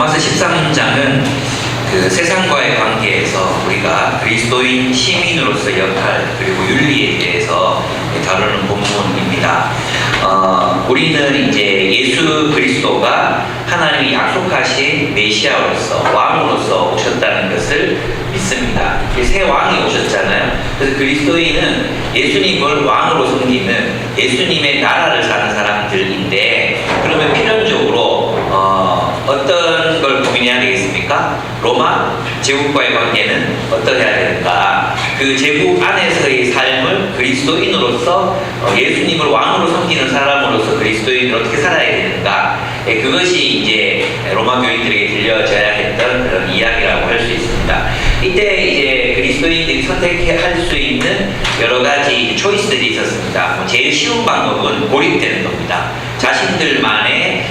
로마서 13장은 그 세상과의 관계에서 우리가 그리스도인 시민으로서의 역할 그리고 윤리에 대해서 다루는 본문입니다. 우리는 이제 예수 그리스도가 하나님이 약속하신 메시아로서 왕으로서 오셨다는 것을 믿습니다. 새 왕이 오셨잖아요. 그래서 그리스도인은 예수님을 왕으로 섬기는 예수님의 나라를 사는 사람들인데, 그러면 필연적으로 어떤 걸 고민해야 되겠습니까? 로마 제국과의 관계는 어떠해야 되는가? 그 제국 안에서의 삶을 그리스도인으로서 예수님을 왕으로 섬기는 사람으로서 그리스도인을 어떻게 살아야 되는가? 그것이 이제 로마 교인들에게 들려져야 했던 그런 이야기라고 할 수 있습니다. 이때 이제 그리스도인들이 선택할 수 있는 여러 가지 초이스들이 있었습니다. 제일 쉬운 방법은 고립되는 겁니다. 자신들만의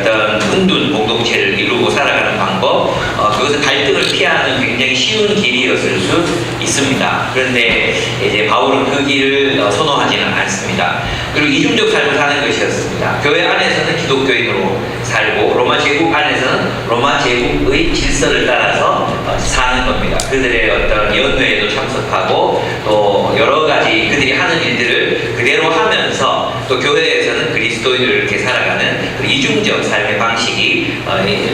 어떤 은둔 공동체를 이루고 살아가는 방법, 그것은 갈등을 피하는 굉장히 쉬운 길이었을 수 있습니다. 그런데 이제 바울은 그 길을 선호하지는 않습니다. 그리고 이중적 삶을 사는 것이었습니다. 교회 안에서는 기독교인으로 살고 로마 제국 안에서는 로마 제국의 질서를 따라서 사는 겁니다. 그들의 어떤 연회에도 참석하고 또 여러 가지 그들이 하는 일들을 그대로 하면서 또 교회에서는 그리스도인을 이렇게 살아가는 그 이중적 삶의 방식이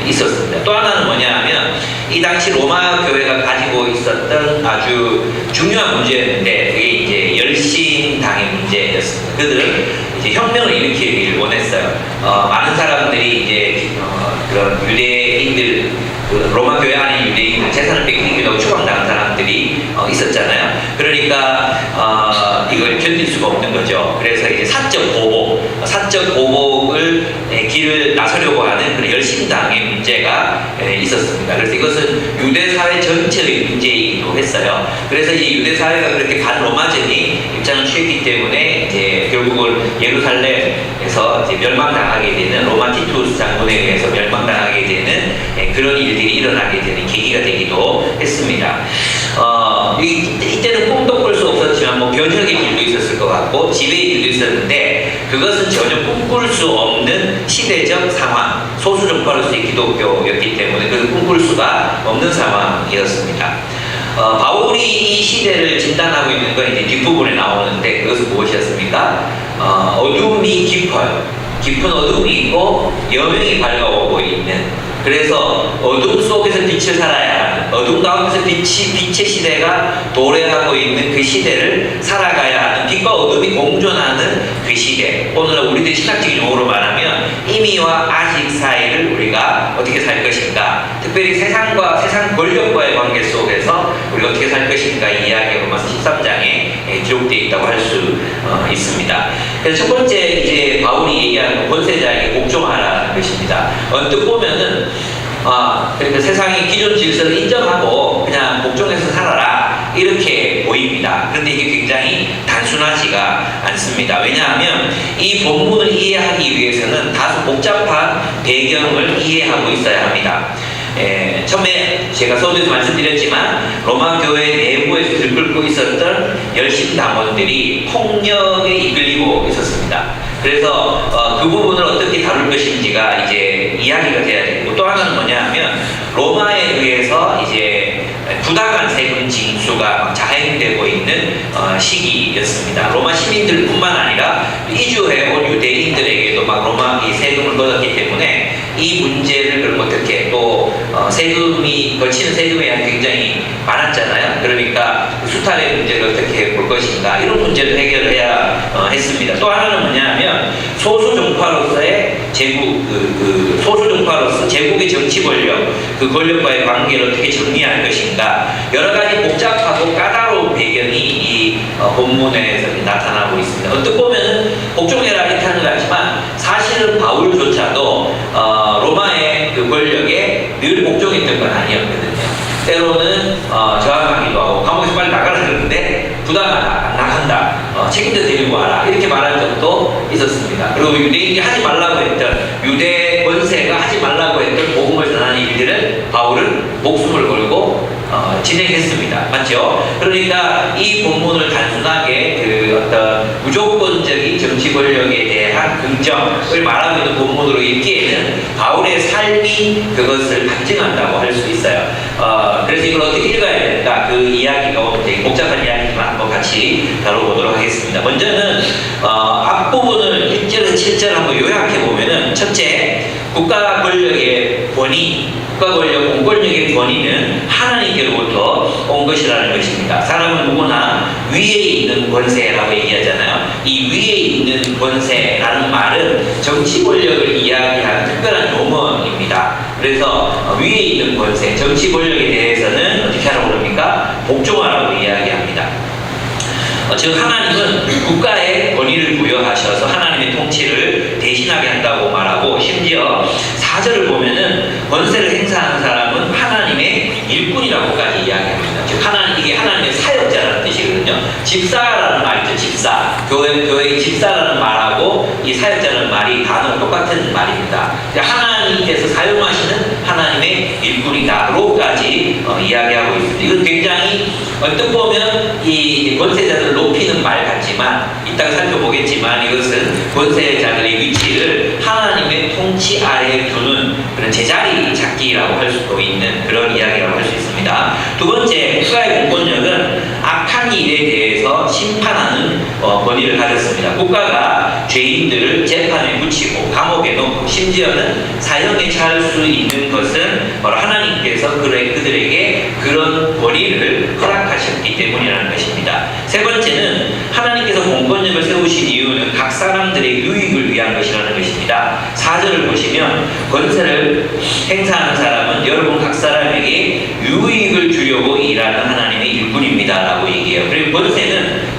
있었습니다. 또 하나는 뭐냐 하면 이 당시 로마 교회가 가지고 있었던 아주 중요한 문제였는데, 그게 이제 열심당의 문제였습니다. 그들은 이제 혁명을 일으키기를 원했어요. 많은 사람들이 이제 그런 유대인들, 그 로마 교회 안에 유대인들 재산을 뺏기기도 하고 추방당한 사람들이 있었잖아요. 그러니까 이걸 견딜 수가 없는 거죠. 그래서 이제 사적 보복을 길을 나서려고 하는 그런 열심당의 문제가 있었습니다. 그래서 이것은 유대 사회 전체의 문제이기도 했어요. 그래서 이 유대 사회가 그렇게 반로마적인 입장을 취했기 때문에 이제 결국은 예루살렘에서 이제 멸망당하게 되는, 로마 티투스 장군에 의해서 멸망당하게 되는 그런 일들이 일어나게 되는 계기가 되기도 했습니다. 이때는 꿈도 꿀 수 없었지만 뭐 변혁의 길도 있었을 것 같고 지배의 길도 있었는데, 그것은 전혀 꿈꿀 수 없는 시대적 상황, 소수정파로서의 기독교였기 때문에 그 꿈꿀 수가 없는 상황이었습니다. 바울이 이 시대를 진단하고 있는 건 이제 뒷부분에 나오는데, 그것은 무엇이었습니까? 어둠이 깊어요. 깊은 어둠이 있고 여명이 밝아오고 있는, 그래서 어둠 속에서 빛을 살아야 하는, 어둠 가운데서 빛의 시대가 도래하고 있는 그 시대를 살아가야 하는, 빛과 어둠이 공존하는 그 시대, 오늘은 우리들 신학적인 용어로 말하면 임의와 아직 사이를 우리가 어떻게 살 것인가, 특별히 세상과 세상 권력과의 관계 속에서 우리가 어떻게 살 것인가 이 이야기가 로마서 13장에 기록되어 있다고 할 수 있습니다. 그래서 첫 번째 이제 바울이 얘기하는 권세자에게 복종하라는 것입니다. 언뜻 보면은 그러니까 세상의 기존 질서를 인정하고 그냥 복종해서 살아라, 이렇게 보입니다. 그런데 이게 굉장히 단순하지가 않습니다. 왜냐하면 이 본문을 이해하기 위해서는 다소 복잡한 배경을 이해하고 있어야 합니다. 처음에 제가 서두에서 말씀드렸지만 로마 교회 내부에서 들끓고 있었던 열심당원들이 폭력에 이끌리고 있었습니다. 그래서 그 부분을 어떻게 다룰 것인지가 이제 이야기가 돼야 되고, 또 하나는 뭐냐 하면 로마에 의해서 이제 부당한 세금 징수가 자행되고 있는 시기였습니다. 로마 시민들뿐만 아니라 이주해 온 유대인들에게도 막 로마 이 세금을 걷었기 때문에 이 문제를 그럼 어떻게 또 세금이 거치는 세금에 대한 굉장히 많았잖아요. 그러니까 수탈의 문제를 어떻게 볼 것인가, 이런 문제도 해결을 해야 했습니다. 또 하나는 뭐냐하면 소수종파로서의 제국, 소수종파로서 제국의 정치 권력, 그 권력과의 관계를 어떻게 정리할 것인가, 여러 가지 복잡하고 까다로운 배경이 이 본문에서 나타나고 있습니다. 어떻게 보면 복종해라 이렇게 하는 것 같지만 사실은 바울조차도 로마의 그 권력에 늘 복종했던 건 아니었거든요. 때로는 저항하기도 하고 감옥에서 빨리 나가라 그러는데 부당하다, 안 나간다, 책임져 데리고 와라, 이렇게 말할 적도 있었습니다. 그리고 유대인이 하지 말라고 했던, 유대 권세가 하지 말라고 했던 복음을 전하는 일들은 바울은 목숨을 걸고 진행했습니다. 맞죠? 그러니까 이 본문을 단순하게 그 어떤 무조건적인 정치 권력에 대한 긍정을 말하고 있는 본문으로 읽기에는 바울의 삶이 그것을 반증한다고 할 수 있어요. 그래서 이걸 어떻게 읽어야 될까? 그 이야기가 되게 복잡한 이야기지만 한번 같이 다뤄보도록 하겠습니다. 먼저는 앞부분을 1절에서 7절 한번 요약해 보면은, 첫째, 국가 권력의 권위, 국가 권력, 공권력의 권위는 하나님께로부터 온 것이라는 것입니다. 사람은 누구나 위에 있는 권세라고 얘기하잖아요. 이 위에 있는 권세라는 말은 정치 권력을 이야기하는 특별한 용어입니다. 그래서 위에 있는 권세, 정치 권력에 대해서는 어떻게 하라고 그럽니까? 복종하라고 이야기합니다. 즉 하나님은 국가에 권위를 부여하셔서 하나님의 통치를 대신하게 한다고 말하고, 심지어 4절을 보면은 권세를 행사하는 사람은 하나님의 일꾼이라고까지 이야기합니다. 즉 이게 하나님의 사역자라는 뜻이거든요. 집사라는 말이죠. 집사. 교회의 집사라는 말하고 이 사역자라는 말이 단어가 똑같은 말입니다. 하나님께서 사용하시는 하나님의 일꾼이다로까지 이야기하고 있습니다. 이건 굉장히 어떻게 보면 이 권세자들을 높이는 말 같지만, 이따가 살펴보겠지만 이것은 권세자들의 위치를 하나님의 통치 아래에 두는 그런 제자리 찾기라고 할 수도 있는 그런 이야기라고 할 수 있습니다. 두 번째, 국가의 공권력은 악한 일에 대해서 심판하는 권위를 가졌습니다. 국가가 죄인들을 재판에 붙이고 감옥에 넣고 심지어는 사형에 처할 수 있는 것은 바로 하나님께서 그들에게 그런 권위를 허락하셨기 때문이라는 것입니다. 세 번째는 하나님께서 공권력을 세우신 이유는 각 사람들의 유익을 위한 것이라는 것입니다. 4절을 보시면 권세를 행사하는 사람은 여러분 각 사람에게 유익을 주려고 일하는 하나님의 일꾼입니다 라고 얘기해요. 그리고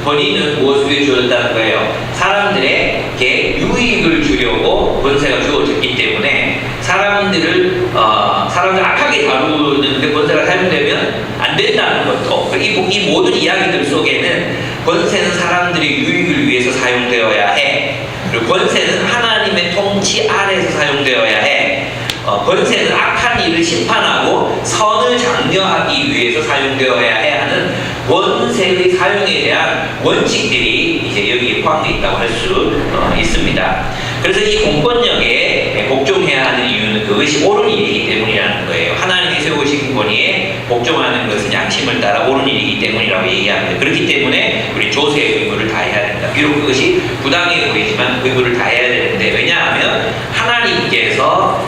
권위는 무엇을 위해 주어졌다는 거예요? 사람들에게 유익을 주려고 권세가 주어졌기 때문에 사람들 악하게 다루는데 권세가 사용되면 안 된다는 것도, 이 모든 이야기들 속에는 권세는 사람들의 유익을 위해서 사용되어야 해. 그리고 권세는 하나님의 통치 아래에서 사용되어야 해. 권세는 악한 일을 심판하고 선을 장려하기 위해서 사용되어야 해 하는 권세의 사용에 대한 원칙들이 이제 여기에 포함되어 있다고 할 수 있습니다. 그래서 이 공권력에 복종해야 하는 이유는 그것이 옳은 일이기 때문이라는 거예요. 하나님이 세우신 권위에 복종하는 것은 양심을 따라 옳은 일이기 때문이라고 얘기합니다. 그렇기 때문에 우리 조세의 의무를 다해야 된다. 비록 그것이 부당해 보이지만 의무를 다해야 되는데, 왜냐하면 하나님께서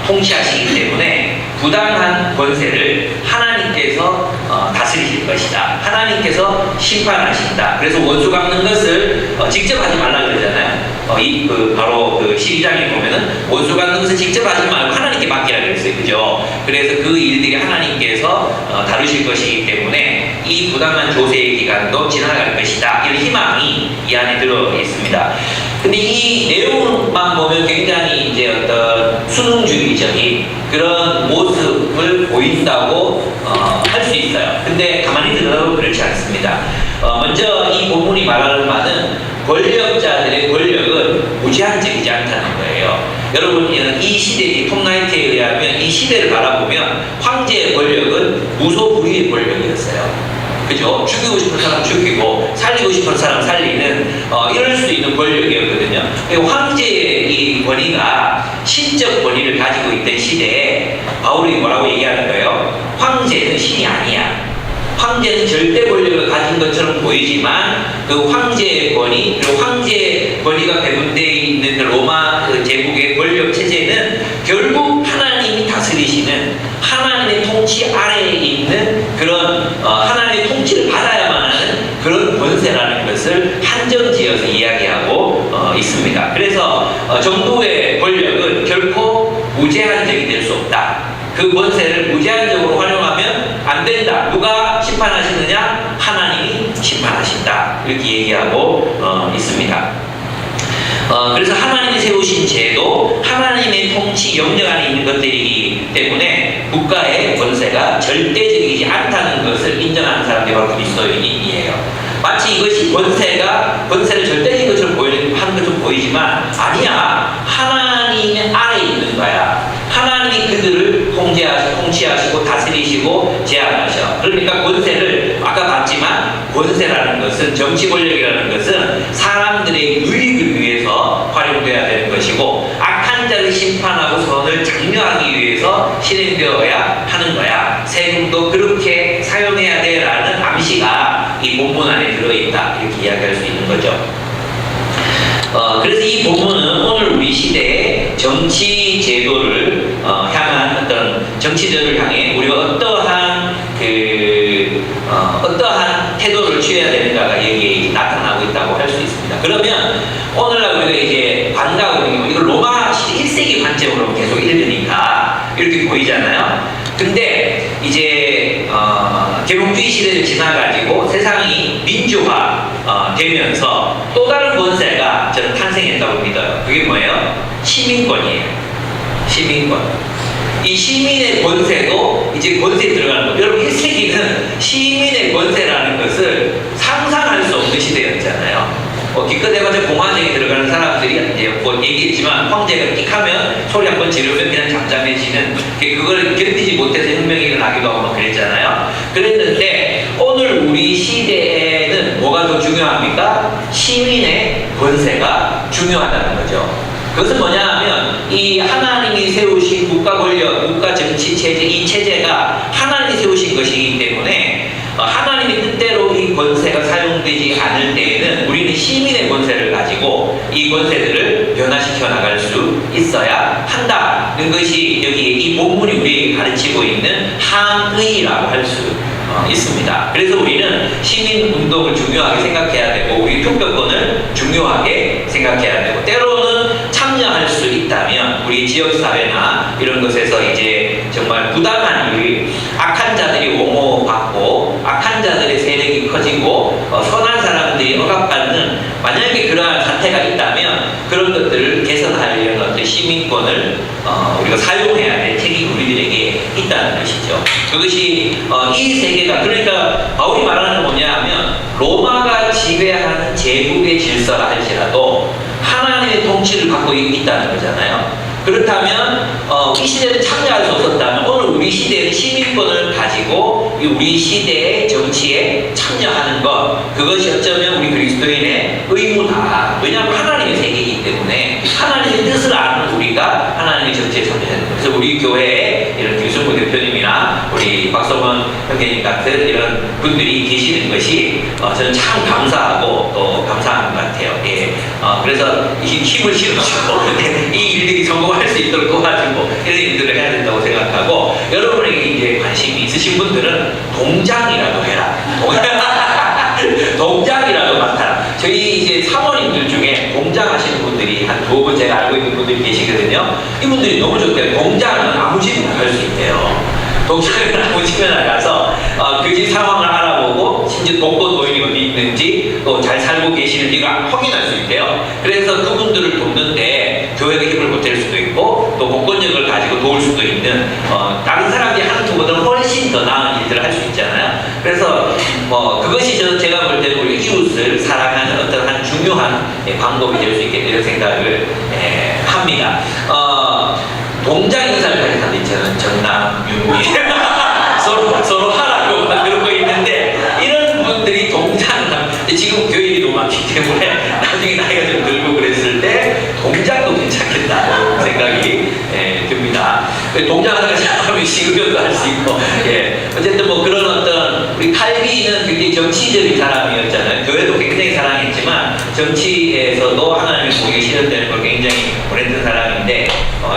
통치하시기 때문에 부당한 권세를 하나님께서 다스리실 것이다. 하나님께서 심판하신다. 그래서 원수 갚는 것을 직접 하지 말라 그러잖아요. 바로 그 12장에 보면은 원수 갚는 것을 직접 하지 말고 하나님께 맡기라 그랬어요. 그죠? 그래서 그 일들이 하나님께서 다루실 것이기 때문에 이 부당한 조세의 기간도 지나갈 것이다. 이런 희망이 이 안에 들어 있습니다. 근데 이 내용만 보면 굉장히 이제 어떤 수능주의적인 그런 모습을 보인다고 할 수 있어요. 근데 가만히 들어도 그렇지 않습니다. 먼저 이 본문이 말하는 바는 권력자들의 권력은 무제한적이지 않다는 거예요. 여러분, 이 시대, 톱나이트에 의하면 이 시대를 바라보면 황제의 권력은 무소불위의 권력이었어요. 그죠? 죽이고 싶은 사람 죽이고 살리고 싶은 사람 살리는 이럴 수 있는 권력이었거든요. 황제의 이 권위가 신적 권위를 가지고 있던 시대에 바울이 뭐라고 얘기하는 거예요? 황제는 신이 아니야. 황제는 절대 권력을 가진 것처럼 보이지만 그 황제의 권위, 그리고 황제의 권위가 배분되어 있는 그 로마 제국의 권력 체제는 결국 하나님이 다스리시는 하나님의 통치 아래에 있는 그런 하나님의 통치를 받아야만 하는 그런 권세라는 것을 한정지어서 이야기하고 있습니다. 그래서 정부의 권력은 결코 무제한적이 될 수 없다. 그 권세를 무제한적으로 활용하면 안 된다. 누가 심판하시느냐? 하나님이 심판하신다. 이렇게 얘기하고 있습니다. 그래서 하나님이 세우신 제도, 하나님의 통치 영역 안에 있는 것들이기 때문에 국가의 권세가 절대적이지 않다는 것을 인정하는 사람들이 바로 그리스도인이에요. 마치 이것이 권세를 절대적인 것처럼 하는 것처럼 보이지만 아니야. 하나님의 아래에 있는 거야. 하나님이 그들을 통치하시고 다스리시고 제한하셔. 그러니까 권세를 아까 봤지만 권세라는 것은, 정치 권력이라는 것은 사람들의 유익을 위해서 활용되어야 되는 것이고, 악한 자를 심판하고 선을 장려하기 위해서 실행되어야 하는 거야. 세금도 그렇게 사용해야 돼라는 암시가 이 본문 안에 들어있다, 이렇게 이야기할 수 있는 거죠. 그래서 이 본문은 오늘 우리 시대의 정치 제도를 향한 어떤 정치제도를 향해 우리가 어떠한 태도를 취해야 되는가가 여기에 나타나고 있다고 할 수 있습니다. 그러면 오늘날 우리가 이제 반가고 있는 경우, 이걸 로마 시대 1세기 관점으로 계속 읽으니까 이렇게 보이잖아요. 근데 이제 계몽주의 시대를 지나가지고 세상이 민주화 되면서 또 다른 권세가 저는 탄생했다고 믿어요. 그게 뭐예요? 시민권이에요. 시민권. 이 시민의 권세도 이제 권세에 들어가는 거예요. 여러분 1세기는 시민의 권세라는 것을 상상할 수 없는 시대였잖아요. 기껏 해봤자 공화정에 들어가는 사람들이 이제 뭐 얘기했지만 황제가 띡하면 소리 한번 지르면 그냥 잠잠해지는, 그걸 견디지 못해서 혁명이 일어나기도 하고 막 그랬잖아요. 그랬는데 오늘 우리 시대에는 뭐가 더 중요합니까? 시민의 권세가 중요하다는 거죠. 그것은 뭐냐 하면 이 하나님이 세우신 국가 권력, 국가 정치 체제, 이 체제가 하나님이 세우신 것이기 때문에 하나님의 뜻대로 이 권세가 사용되지 않을 때에는 우리는 시민의 권세를 가지고 이 권세들을 변화시켜 나갈 수 있어야 한다는 것이 여기에 이 본문이 우리에게 가르치고 있는 함의라고 할 수 있습니다. 그래서 우리는 시민운동을 중요하게 생각해야 되고, 우리 투표권을 중요하게 생각해야 되고, 때로는 참여할 수 있다면 우리 지역사회나 이런 것에서 이제 정말 부당한 일, 악한 자들이 옹호받고 악한 자들의 세력이 커지고 선한 사람들이 억압받는, 만약에 그러한 사태가 있다면 그런 것들을 개선하려는 어떤 시민권을 우리가 사용해야 될 책임이 우리들에게 있다는 것이죠. 그것이 이 세계가, 그러니까 바울이 말하는 건 뭐냐 하면 로마가 지배하는 제국의 질서라 할지라도 하나님의 통치를 갖고 있다는 거잖아요. 그렇다면 이 시대는 참여할 수 없었다면 오늘 우리 시대는 시민권을 가지고 우리 시대의 정치에 참여하는 것, 그것이 어쩌면 우리 그리스도인의 의무다. 왜냐하면 하나님의 세계이기 때문에 하나님의 뜻을 아는 우리가 하나님의 정치에 참여하는 것. 그래서 우리 교회에 이런 김승구 대표님이나 우리 박성원 형제님 같은 이런 분들이 계시는 것이 저는 참 감사하고 또 감사한 것 같아요. 예. 그래서 힘을 실어주고 이 일들이 성공할 수 있도록 도와주고 이런 일들을 해야 된다고 생각하고, 여러분에게 이제 관심이 있으신 분들은 동장이라도 해라. 동장이라도 맡아라. 저희 이제 사모님들 중에 동장하시는 분들이 한 두어 분 제가 알고 있는 분들이 계시거든요. 이분들이 너무 좋대요. 동장은 아무 집이나 갈 수 있대요. 동장은 아무 집이나 나가서 그 집 상황을 알아보고 심지어 독거 노인이 어디 있는지 또 잘 살고 계시는지가 확인할 수 있대요. 그래서 그분들을 돕는데 교회가 힘을 보탤 수도 있고 또 공권력을 가지고 도울 수도 있는, 다른 사람들이 하는 것보다 훨씬 더 나은 일들을 할 수 있잖아요. 그래서 그것이 제가 볼 때는 우리 이웃을 사랑하는 어떤 한 중요한 방법이 될 수 있겠다 이런 생각을 합니다. 동장 인사를 하는 사람도 있잖아요. 전남, 윤미 서로 하라고 그러고 있는데, 이런 분들이 동장을 하면 지금 교육이 너무 많기 때문에 나중에 나이가 좀 들고 그랬을 때 동장도 괜찮겠다 생각이 듭니다. 동장하다가 잘하면 시급여도 할 수 있고, 어쨌든 뭐 그런 어떤, 우리 칼빈은 굉장히 정치적인 사람이었잖아요. 교회도 굉장히 사랑했지만 정치에서도 하나님의 공에 실현되는 걸 굉장히 원했던 사람인데,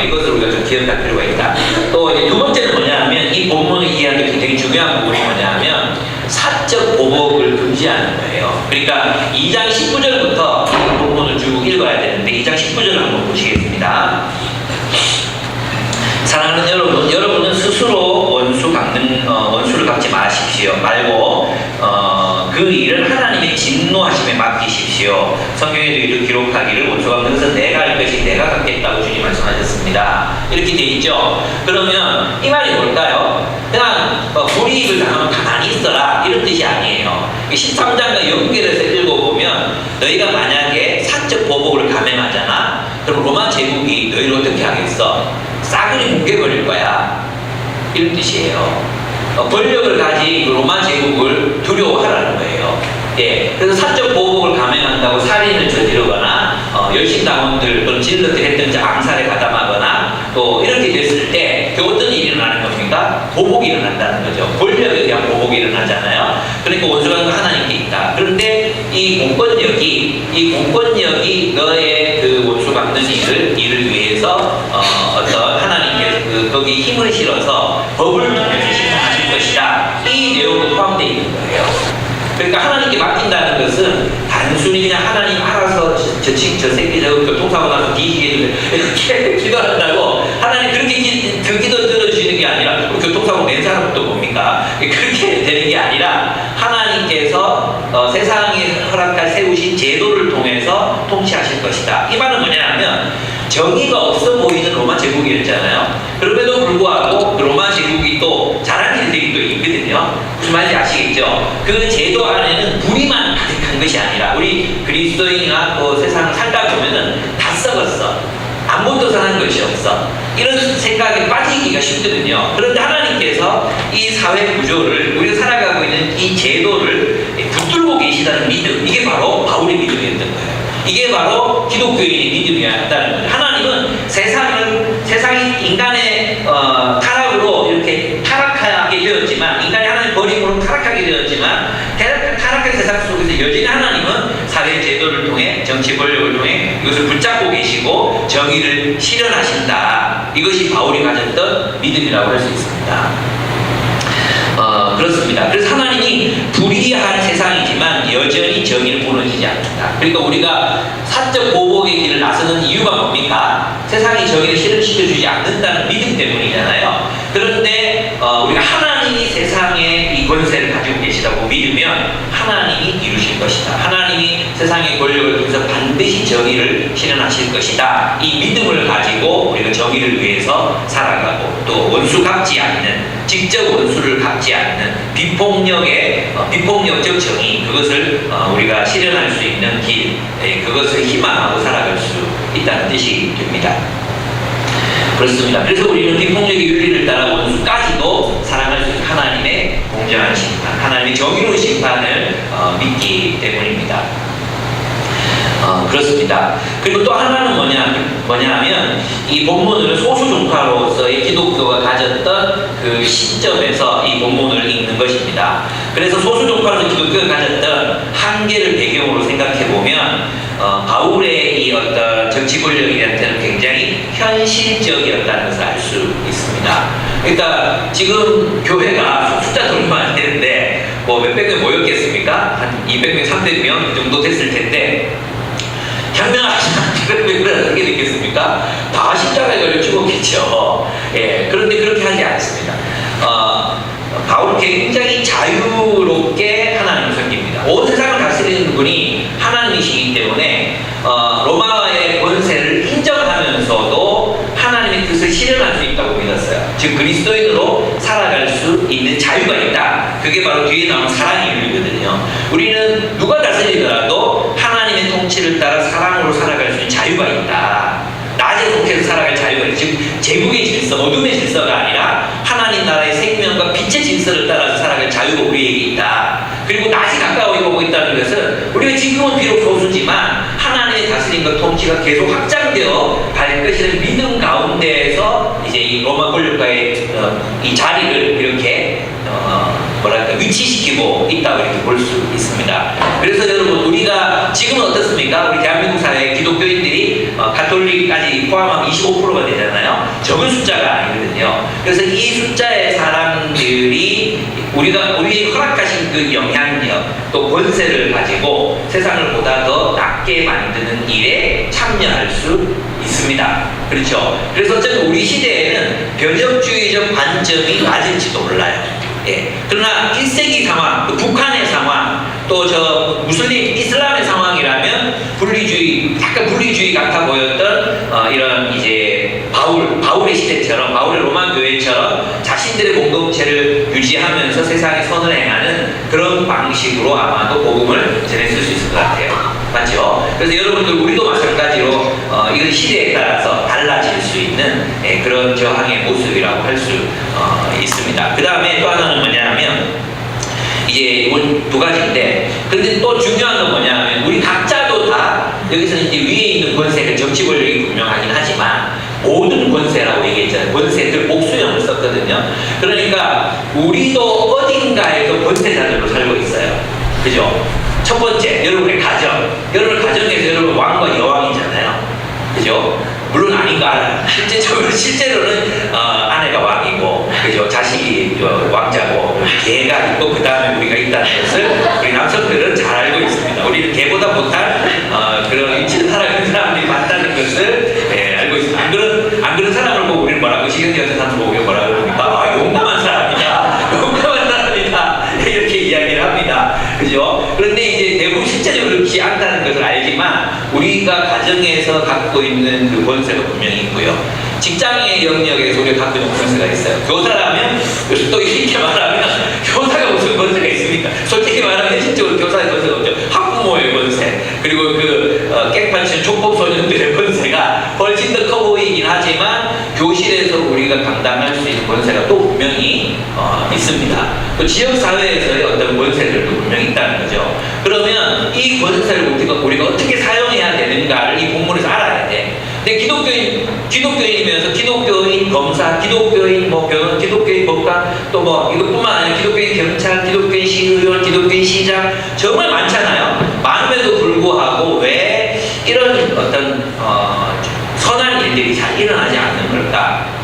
이것을 우리가 좀 기억할 필요가 있다. 또 이제 두 번째는 뭐냐 하면, 이 본문을 이해하는 굉장히 중요한 부분이 뭐냐 하면 사적 보복을 금지하는 거예요. 그러니까 2장 19절부터 이 본문을 쭉 읽어야 되는데 2장 19절을 한번 보시겠습니다. 사랑하는 여러분, 여러분은 스스로 원수를 갚지 말고 그 일을 하나님의 진노하심에 맡기십시오. 성경에도 이렇게 기록하기를 원수 갚는 것은 내가 할 것이 내가 갚겠다고 주님 말씀하셨습니다. 이렇게 돼 있죠. 그러면 이 말이 뭘까요? 그냥 불이익을 당하면 가만히 있어라 이런 뜻이 아니에요. 13장과 연결해서 읽어보면 너희가 만약에 사적 보복을 감행하잖아. 그럼 로마 제국이 너희를 어떻게 하겠어? 싸그리 뭉개버릴 거야. 이런 뜻이에요. 권력을 가진 그 로마 제국을 두려워하라는 거예요. 예, 그래서 사적 보복을 감행한다고 살인을 저지르거나 열심당원들 또는 진로들 했던 암살에 가담하거나 또 이렇게 됐을 때 어떤 일이 일어나는 겁니까? 보복이 일어난다는 거죠. 권력에 대한 보복이 일어나잖아요. 그러니까 원수가 하나님께 있다. 그런데 이 공권력이 너의 그 원수 받는 일을 위해서 어떤 하나님께 거기 힘을 실어서 법을 통해서 실행하실 것이다. 이 내용도 포함되어 있는 거예요. 그러니까 하나님께 맡긴다는 것은 단순히 그냥 하나님 알아서 저 새끼 저 교통사고 나서 뒤지게 이렇게 기도한다고 하나님 그렇게 그 기도 들어주시는 게 아니라 교통사고 낸 사람도 뭡니까? 그렇게 되는 게 아니라 하나님께서 세상에 세우신 제도를 통해서 통치하실 것이다. 이 말은 뭐냐면 정의가 없어 보이는 로마 제국이었잖아요. 그럼에도 불구하고 그 로마 제국이 또 잘한 일들이 또 있거든요. 무슨 말인지 아시겠죠? 그 제도 안에는 불의만 가득한 것이 아니라 우리 그리스도인이나 또 세상을 살다 보면은 다 썩었어. 아무것도 선한 것이 없어. 이런 생각에 빠지기가 쉽거든요. 그런데 하나님께서 이 사회 구조를 우리가 살아가고 있는 이 제도를 붙들고 계시다는 믿음, 이게 바로 바울의 믿음이었던 거예요. 이게 바로 기독교인의 믿음이었다는 거죠. 하나님은 세상이 인간의 타락으로 이렇게 타락하게 되었지만, 인간이 하나님 버림으로 타락하게 되었지만, 타락한 세상 속에서 여전히 하나님은 사회 제도를 통해, 정치 권력을 통해 이것을 붙잡고 계시고 정의를 실현하신다. 이것이 바울이 가졌던 믿음이라고 할 수 있습니다. 그렇습니다. 그래서 하나님이 불의한 세상이지만 여전히 정의를 무너지지 않는다. 그러니까 우리가 사적 보복의 길을 나서는 이유가 뭡니까? 세상이 정의를 실현시켜주지 않는다는 믿음 때문이잖아요. 그런데 우리가 하나님이 세상에 이 권세를 가지고 계시다고 믿으면 하나님이 이루실 것이다. 하나님이 세상의 권력을 통해서 반드시 정의를 실현하실 것이다. 이 믿음을 가지고 우리가 정의를 위해서 살아가고 또 원수 갚지 않는, 직접 원수를 갚지 않는 비폭력적 정의, 그것을 우리가 실현할 수 있는 길, 그것을 희망하고 살아갈 수 있다는 뜻이 됩니다. 그렇습니다. 그래서 우리는 비폭력의 윤리를 따라 원수까지도 사랑할 수 있는 하나님의 공정한 심판, 하나님의 정의로운 심판을 믿기 때문입니다. 그렇습니다. 그리고 또 하나는 뭐냐면 이 본문을 소수종파로서의 기독교가 가졌던 그 시점에서 이 본문을 읽는 것입니다. 그래서 소수종파로서 기독교가 가졌던 한계를 배경으로 생각해보면 바울의 이 어떤 정치 권력이한테는 굉장히 현실적이었다는 것을 알 수 있습니다. 그러니까 지금 교회가 숫자도 얼마 안 되는데 뭐 몇백 명 모였겠습니까? 한 200명, 300명 정도 됐을 텐데 혁명하시면 어떻게 됐겠습니까? 다 십자가에 걸려 죽었겠죠. 예, 그런데 그렇게 하지 않습니다. 바울은 굉장히 자유롭게 하나님을 섬깁니다. 온 세상을 다스리는 분이 하나님이시기 때문에 로마의 권세를 인정하면서도 하나님의 뜻을 실현할 수 있다고 믿었어요. 즉 그리스도인으로 살아갈 수 있는 자유가 있다. 그게 바로 뒤에 나온 사랑의 윤리거든요. 우리는 누가 다스리더라도 하나님의 통치를 따라 사랑으로 살아갈 수 있는 자유가 있다. 낮에 속해서 살아갈 자유가 있다. 즉 제국의 질서, 어둠의 질서가 아니라 하나님 나라의 생명과 빛의 질서를 따라서 살아갈 자유가 우리에게 있다. 그리고 낮이 가까이 오고 있다는 것은 우리가 지금은 비록 소수지만 하나님의 다스림과 통치가 계속 확장되어 갈 것이라는 믿음 가운데에서 이제 이 로마 권력과의 이 자리를 이렇게 위치시키고 있다고 이렇게 볼 수 있습니다. 그래서 여러분 우리가 지금은 어떻습니까? 우리 대한민국 사회 기독교인들이 가톨릭까지 포함하면 25%가 되잖아요. 적은 숫자가 아니거든요. 그래서 이 숫자의 사람들이 우리 허락하신 그 영향력 또 권세를 가지고 세상을 보다 더 낫게 만드는 일에 참여할 수 있습니다. 그렇죠? 그래서 어쩌면 우리 시대에는 변혁주의적 관점이 맞을지도 몰라요. 예. 그러나 1세기 상황, 또 북한의 상황, 또 저 무슬림 이슬람의 상황이라면 약간 분리주의 같아 보였던 이런 이제 바울의 시대처럼, 바울의 로마 교회처럼 자신들의 공동체를 유지하면서 세상에 선을 행하는 그런 방식으로 아마도 복음을 전했을 수 있을 것 같아요. 맞죠? 그래서 여러분들 우리도 마찬가지로 이건 시대에 따라서 달라질 수 있는 그런 저항의 모습이라고 할 수 있습니다. 그 다음에 또 하나는 이제 이건 두 가지인데, 그런데 또 중요한 건 뭐냐면 우리 각자도 다 여기서는 이제 위에 있는 권세가 정치 권력이 분명하긴 하지만 모든 권세라고 얘기했잖아요. 권세들 복수형을 썼거든요. 그러니까 우리도 어딘가에서 권세자들로 살고 있어요. 그죠? 첫 번째, 여러분의 가정. 여러분 가정에서 여러분 왕과 여왕이잖아요. 그죠? 물론 아닌가 알아요. 실제로는 아내가 왕이고, 그죠? 자식이 왕자고, 개가 있고, 그 다음에 우리가 있다는 것을 우리 남성들은 잘 알고 있습니다. 우리는 개보다 못한 그런 인치를 살아가는 사람들이 많다는 것을 알고 있습니다. 안 그런 사람을 보고 우리는 뭐라고, 시경제 같은 사람을 보고 뭐라고 그럽니까? 용감한 사람이다. 용감한 사람이다. 이렇게 이야기를 합니다. 그죠? 그런데 이제 대부분 실제적으로 그렇지 않다는 것을 알지만 우리가 가정에서 갖고 있는 그 권세가 분명히 있고요. 직장의 영역에서 우리가 갖고 있는 권세가 있어요. 교사라면, 또 이렇게 말하면 교사가 무슨 권세가 있습니까? 솔직히 말하면 실제로 교사의 권세가 없죠. 학부모의 권세, 그리고 그 깽판치는 족법소년들의 권세가 훨씬 더 커 보이긴 하지만 교실에서 우리가 감당할 수 있는 권세가 또 분명히 있습니다. 또 지역사회에서의 어떤 권세들도 분명히 있다는 거죠. 그러면 이 권세를 우리가 어떻게 사용해야 되는가를 이 본문에서 알아야 돼. 근데 기독교인이면서 기독교인 검사, 기독교인 변호사, 기독교인 법관, 또 이것뿐만 아니라 기독교인 경찰, 기독교인 시의원, 기독교인 시장 정말 많잖아요. 많음에도 불구하고 왜 이런 어떤 선한 일들이 잘 일어나지 않는 걸까?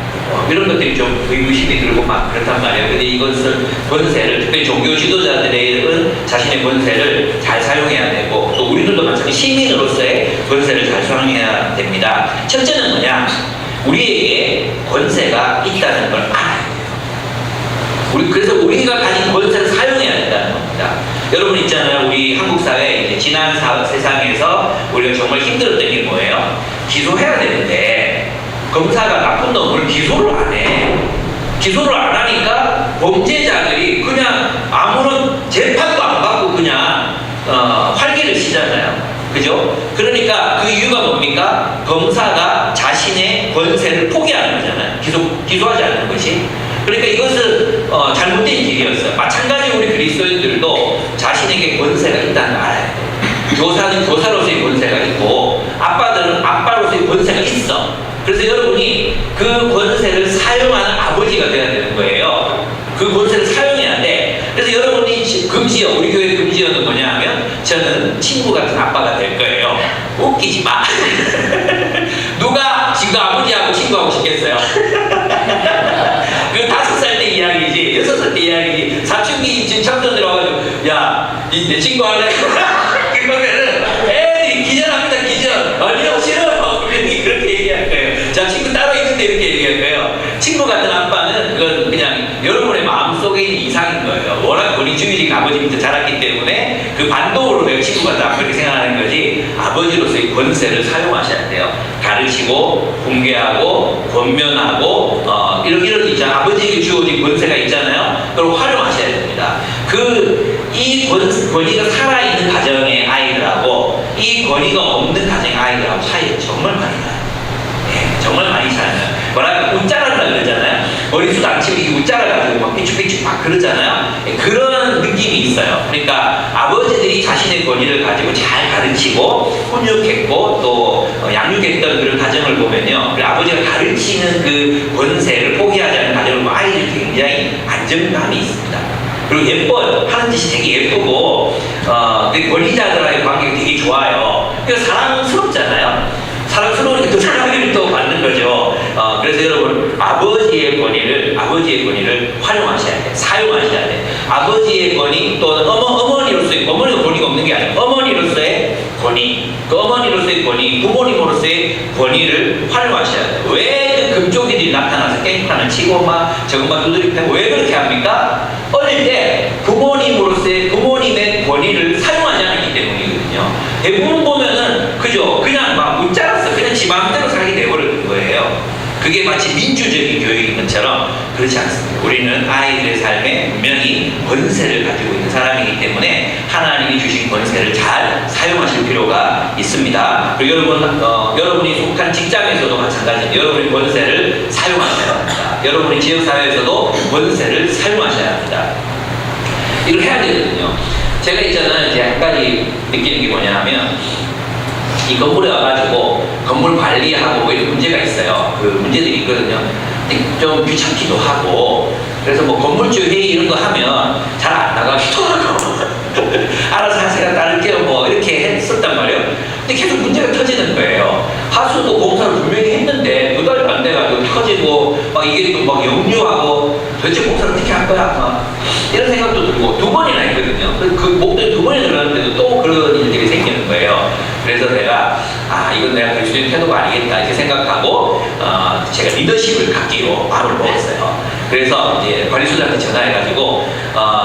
이런 것들이 좀 의구심이 들고 막 그렇단 말이에요. 근데 이것을 권세를, 특별히 종교 지도자들은 자신의 권세를 잘 사용해야 되고, 또 우리들도 마찬가지 시민으로서의 권세를 잘 사용해야 됩니다. 첫째는 뭐냐? 우리에게 권세가 있다는 걸 알아야 돼요. 그래서 우리가 가진 권세를 사용해야 된다는 겁니다. 여러분 있잖아요. 우리 한국 사회 이제 지난 세상에서 우리가 정말 힘들었던 게 뭐예요? 기소해야 되는데 검사가 나쁜 놈을 기소를 안 해. 기소를 안 하니까 범죄자들이 그냥 아무런 재판도 안 받고 그냥 활개를 치잖아요. 그죠? 그러니까 그 이유가 뭡니까? 검사가 자신의 권세를 포기하는 거잖아요. 기소하지 않는 것이. 그러니까 이것은 잘못된 길이었어요. 마찬가지로 우리 그리스도인들도 자신에게 권세가 있다는 걸 알아야 돼요. 교사는 교사로서의 권세가 있고, 아빠들은 아빠로서의 권세가 있어. 그래서 여러분이 그 권세를 사용하는 아버지가 돼야 되는 거예요. 그 권세를 사용해야 돼. 그래서 여러분이 금지어, 우리 교회 금지어는 뭐냐 하면 저는 친구 같은 아빠가 될 거예요. 웃기지 마. 누가 지금 아버지하고 친구하고 싶겠어요? 그 5살 때 이야기지, 6살 때 이야기지. 사춘기 지금 청소년 와가지고 야, 내 친구 할래? 그러면은 애들이 기절합니다. 기절. 아니요, 싫어요. 그렇게 얘기할 거예요. 자, 친구 따로 있는데 이렇게 얘기할 거예요. 친구 같은 아빠는 그건 그냥 여러분의 마음속에 있는 이상인 거예요. 워낙 권위주의적인 아버지 밑에 자랐기 때문에 그 반동으로 내가 친구 같은 아빠 이렇게 생각하는 거지, 아버지로서의 권세를 사용하셔야 돼요. 가르치고 공개하고 권면하고 이런 이제 아버지에게 주어진 권세가 있잖아요. 그걸 활용하셔야 됩니다. 이 권위가 살아있는 가정의 아이들하고 이 권위가 없는 가정의 아이들하고 차이가 정말 많이 나요. 네, 정말 많이 차이나요. 뭐랄까 웃자란다 그러잖아요. 머리숱 안 치고 이게 웃자라가지고 막 삐죽삐죽 막 그러잖아요. 네, 그런 느낌이 있어요. 그러니까 아버지들이 자신의 권위를 가지고 잘 가르치고 훈육했고 또 양육했던 그런 가정을 보면요, 그 아버지가 가르치는 그 권세를 포기하지 않는 가정을 보면 아이들이 굉장히 안정감이 있습니다. 그리고 예뻐요. 하는 짓이 되게 예쁘고 권리자들과의 관계가 되게 좋아요. 그래서 사랑스럽잖아요. 사랑스러우니까 또 사랑을 또 받는 거죠. 그래서 여러분 아버지의 권위를 활용하셔야 돼. 사용하셔야 돼. 아버지의 권위 또는 어머니로서의, 어머니가 권위가 없는 게 아니라 어머니로서의 권위, 그 어머니로서의 권위, 부모님으로서의 권위를 활용하셔야 돼요. 왜 그 금쪽이들이 나타나서 깽판을 치고 막 저것만 두드리고 왜 그렇게 합니까? 어릴 때 부모님의 권위를 사용하지 않았기 때문이거든요. 대부분 보면은 그죠? 그냥 막 웃자랐어. 그냥 지 마음대로 살게 돼버리는 거예요. 그게 마치 민주적인 교육인 것처럼 그렇지 않습니다. 우리는 아이들의 삶에 분명히 권세를 가지고 있는 사람이기 때문에 하나님이 주신 권세를 잘 사용하실 필요가 있습니다. 그리고 여러분이 속한 직장에서도 마찬가지입니다. 여러분의 권세를 사용하셔야 합니다. 여러분의 지역사회에서도 권세를 사용하셔야 합니다. 이걸 해야 되거든요. 제가 있잖아요. 이제 한 가지 느끼는 게 뭐냐 하면, 이 건물에 와가지고 건물 관리하고 뭐 이런 문제가 있어요. 그 문제들이 있거든요. 근데 좀 귀찮기도 하고, 그래서 뭐 건물주 회의 이런 거 하면 잘 안 나가시더라고. 알아서 하세요, 따를게요, 뭐 이렇게 했었단 말이에요. 근데 계속 문제가 터지는 거예요. 하수도 공사를 분명히 했는데 2달도 안 돼가지고 터지고, 막 이게 또 막 역류하고, 도대체 공사를 어떻게 할 거야? 막 이런 생각도 들고 2번이나 했거든요. 그 목돈이 2번이 들어갔는데도 또 그런 일들이 생기는 거예요. 그래서 내가 이건 내가 그리스도인 태도가 아니겠다 이렇게 생각하고, 제가 리더십을 갖기로 마음을 먹었어요. 그래서 이제 관리소장한테 전화해가지고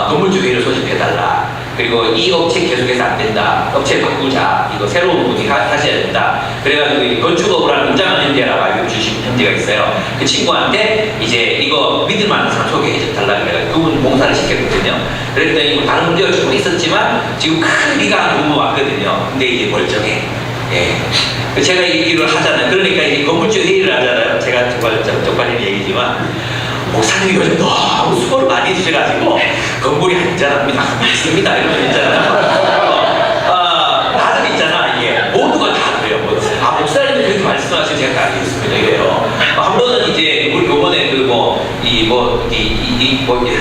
건물주 회의를 소집해달라. 그리고 이 업체 계속해서 안 된다. 업체 바꾸자. 이거 새로운 분이 하셔야 된다. 그래가지고 이 건축업을 운장하는 현대라고 알고 주신 현대가 있어요. 그 친구한테 이제 이거 믿을 만한 사람 소개해달라 그래가지고 그분 봉사를 시켰거든요. 그랬더니 뭐 다른 문제가 조금 있었지만 지금 큰 비가 한 부분 왔거든요. 근데 이제 멀쩡해. 예. 제가 이 일을 하잖아요. 그러니까 이제 건물주 회의를 하잖아요. 제가 정말 쪽팔린 얘기지만, 목사님이 요즘 너무 수고를 많이 해주셔가지고 건물이 안전합니다, 있습니다 이런 거 있잖아요. 다들 있잖아. 이게 모두가 다 그래요. 목사님이 그렇게 말씀하시면 제가 다 알겠습니다 이래요. 한 번은 이제 우리 요번에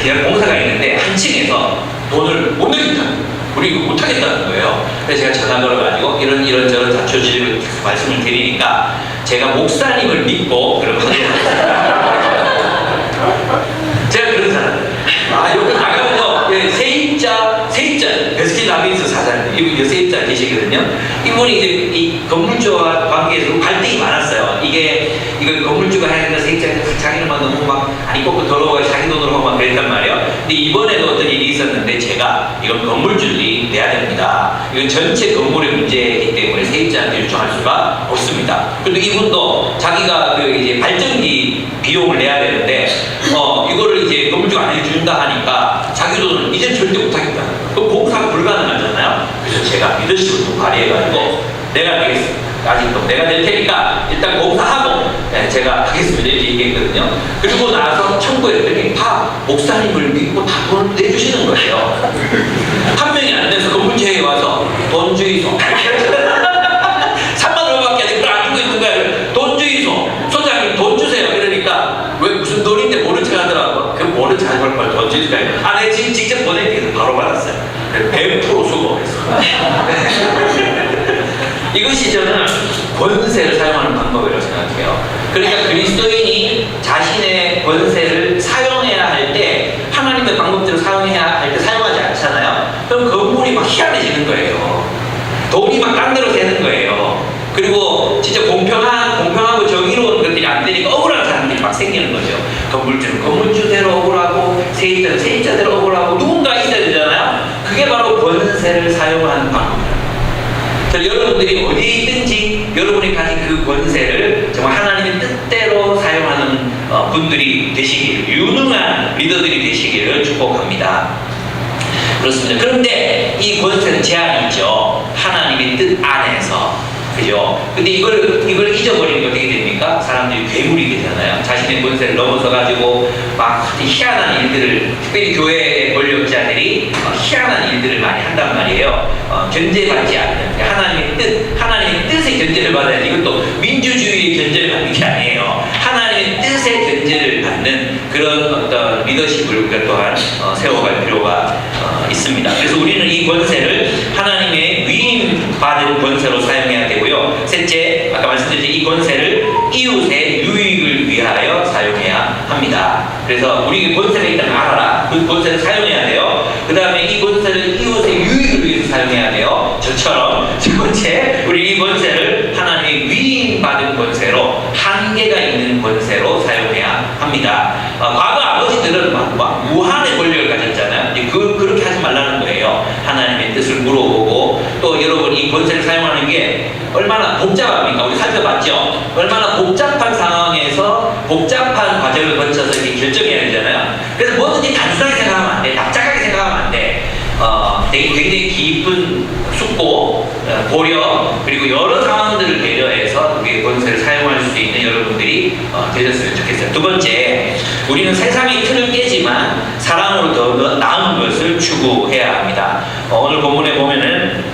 계약 공사가 있는데 한 층에서 돈을 못 내겠다는, 우리 이거 못하겠다는 거예요. 그래서 제가 전화 걸어가지고 이런저런 자초지를 말씀을 드리니까 제가 목사님을 믿고 그럼 하겠습니다. 제가 그런 사람. 여기 나가면요, 세입자, 베스킨 라빈스 사장님, 이분 세입자 계시거든요. 이분이 이제 이 건물주와 관계에서 갈등이 많았어요. 이거 건물주가 해야 된다, 세입자가 자기는만 너무 막 아니 꼭 더러워 자기 돈으로 하고 막 그랬단 말이에요. 근데 이번에도 어떤 일이 있었는데 제가 이건 건물주들이 내야 됩니다. 이건 전체 건물의 문제이기 때문에 세입자한테 요청할 수가 없습니다. 그런데 이분도 자기가 그 이제 발전기 비용을 내야 되는데 이거를 이제 건물주가 안 해준다 하니까 자기 돈을 이젠 절대 못하겠다. 그럼 공사가 불가능하잖아요. 그래서 제가 리더십을 또 발휘해가지고 내가 되겠습니다. 아직도 내가 될 테니까 일단 공사하고 제가 하겠습니다 이렇게 얘기했거든요. 그리고 나서 청구했더니 다 목사님을 믿고 다 돈을 내주시는 거예요. 한 명이 안 돼서 건물주에 와서 돈 주이소 3만 원밖에 안 돼. 그걸 안 주고 있는 거예요. 돈 주이소, 소장님 돈 주세요. 이러니까 왜 무슨 돈인데 모른 척 하더라고. 그 모른 척 할 걸 돈 주니까 내가 지금 직접 보내니까 바로 받았어요. 100% 수고했어요. 이것이 저는 권세를 사용하는 방법이라고 생각해요. 그러니까 그리스도인이 자신의 권세를 사용해야 할 때 하나님의 방법대로 사용해야 할 때 사용하지 않잖아요. 그럼 건물이 막 희한해지는 거예요. 돈이 막 딴 데로 새는 거예요. 그리고 진짜 공평하고 정의로운 것들이 안 되니까 억울한 사람들이 막 생기는 거죠. 건물주는 건물주대로 억울하고 세입자는 세입자대로 억울하고 누군가 있어야 되잖아요. 그게 바로 권세를 사용하는 방법입니다. 여러분들이 어디에 있든지 여러분이 가진 그 권세를 정말 하나님의 뜻대로 사용하는 분들이 되시기를, 유능한 리더들이 되시기를 축복합니다. 그렇습니다. 그런데 이 권세는 제한이 있죠. 하나님의 뜻 안에서. 그죠? 근데 이걸 잊어버리니까 어떻게 됩니까? 사람들이 괴물이 되잖아요. 자신의 권세를 넘어서가지고 막 희한한 일들을, 특별히 교회의 권력자들이 희한한 일들을 많이 한단 말이에요. 견제받지 않는, 하나님의 뜻의 견제를 받아야지. 이것도 민주주의의 견제를 받는 게 아니에요. 하나님의 뜻의 견제를 받는 그런 어떤 리더십을 우리가 또한 세워갈 필요가 있습니다. 그래서 우리는 이 권세를 하나님의 위임받은 권세로 사용해야 되고요. 셋째, 아까 말씀드린 이 권세를 이웃의 유익을 위하여 사용해야 합니다. 그래서 우리 권세가 일단 알아라. 그 권세를 사용해야 돼요. 그 다음에 이 권세를 이웃의 유익을 위해서 사용해야 돼요. 저처럼. 첫 번째, 우리 이 권세를 하나님의 위임받은 권세로, 한계가 있는 권세로 사용해야 합니다. 과거 아버지들은 막 무한의 권력을 가졌잖아요. 그렇게 하지 말라는 거예요. 하나님의 뜻을 물어보고, 또 여러분 이 권세를 사용하는 게 얼마나 복잡합니까? 우리 살펴봤죠? 얼마나 복잡한 상황에서 복잡한 과정을 거쳐서 이렇게 결정해야 되잖아요. 그래서 뭐든지 단순하게 생각하면 안 돼. 납작하게 생각하면 안 돼. 되게 굉장히 깊은 숙고, 고려, 그리고 여러 상황들을 배려해서 우리의 권세를 사용할 수 있는 여러분들이 되셨으면 좋겠어요. 두 번째, 우리는 세상의 틀을 깨지만 사랑으로 더 나은 것을 추구해야 합니다. 오늘 본문에 보면은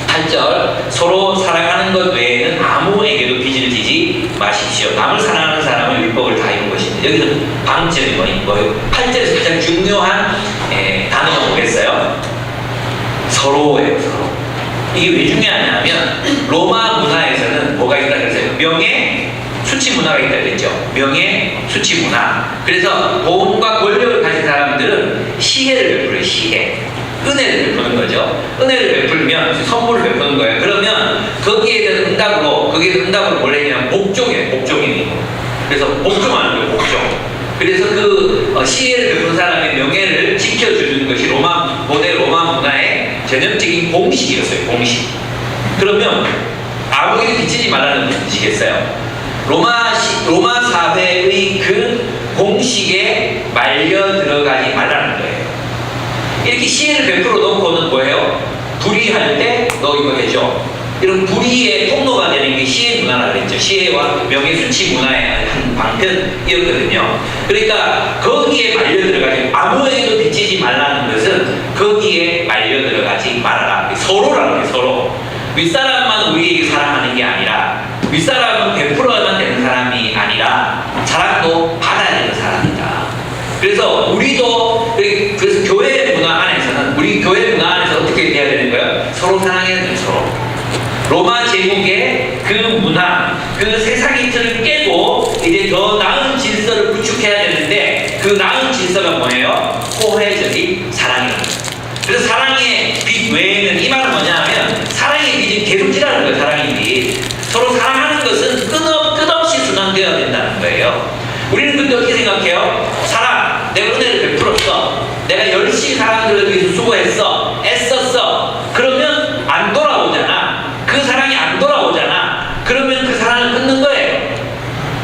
8절, 서로 사랑하는 것 외에는 아무에게도 빚을 지지 마십시오. 남을 사랑하는 사람은 율법을 다 이룬 것입니다. 여기서 방점이 뭐예요? 8절에서 가장 중요한 단어가 뭐겠어요? 서로예요, 서로. 이게 왜 중요하냐면 로마 문화에서는 뭐가 있다 그랬어요? 명예, 수치 문화가 있다 그랬죠. 명예, 수치 문화. 그래서 돈과 권력을 가진 사람들은 시혜를 베풀어요. 시혜. 은혜를 베푸는 거죠. 은혜를 베풀면 선물을 베푸는 거예요. 그러면 거기에 대한 응답으로 뭘 했냐면 복종이에요. 복종이에요. 그래서 복종하는 거예요. 복종. 그래서 그 시혜를 베푸는 사람의 명예를 지켜주는 것이 모델 로마 문화의 전형적인 공식이었어요. 공식. 그러면 아무에게도 비치지 말라는 뜻이겠어요. 로마 사회의 그 공식에 말려 들어가지 말라는 거예요. 이렇게 시혜를 베풀어 놓고는 뭐예요? 불의할 때 너 이거 해줘. 이런 불의의 통로가 되는 게 시혜 문화라고 그랬죠. 시혜와 명예수치 문화의 한 방편이었거든요. 그러니까 거기에 말려 들어가지, 아무에게도 비치지 말라는 것은 거기에 말려 들어가지 말아라. 서로라는 게 서로. 윗사람만 우리에게 사랑하는 게 아니라, 윗사람은 베풀어야만 되는 사람이 아니라 사랑도 받아야 되는 사람이다. 그래서 우리도, 그래서 교회 문화 안에서는, 우리 교회 문화 안에서 어떻게 돼야 되는 거예요? 서로 사랑해야 되는 서로. 로마 제국의 그 문화, 그 세상의 틀을 깨고 이제 더 나은 질서를 구축해야 되는데, 그 나은 질서가 뭐예요? 호혜적인 사랑이라는 거예요. 그래서 사랑의 빛 외에는, 이 말은 뭐냐 하면 사랑의 빛이 계속 지라는 거예요. 사랑의 빛. 서로 사랑하는 것은 끝없이 순환되어야 된다는 거예요. 우리는 근데 어떻게 생각해요? 사랑, 내가 은혜를 베풀었어. 내가 열심히 사람들을 위해서 수고했어. 애썼어. 그러면 안 돌아오잖아. 그 사랑이 안 돌아오잖아. 그러면 그 사랑을 끊는 거예요.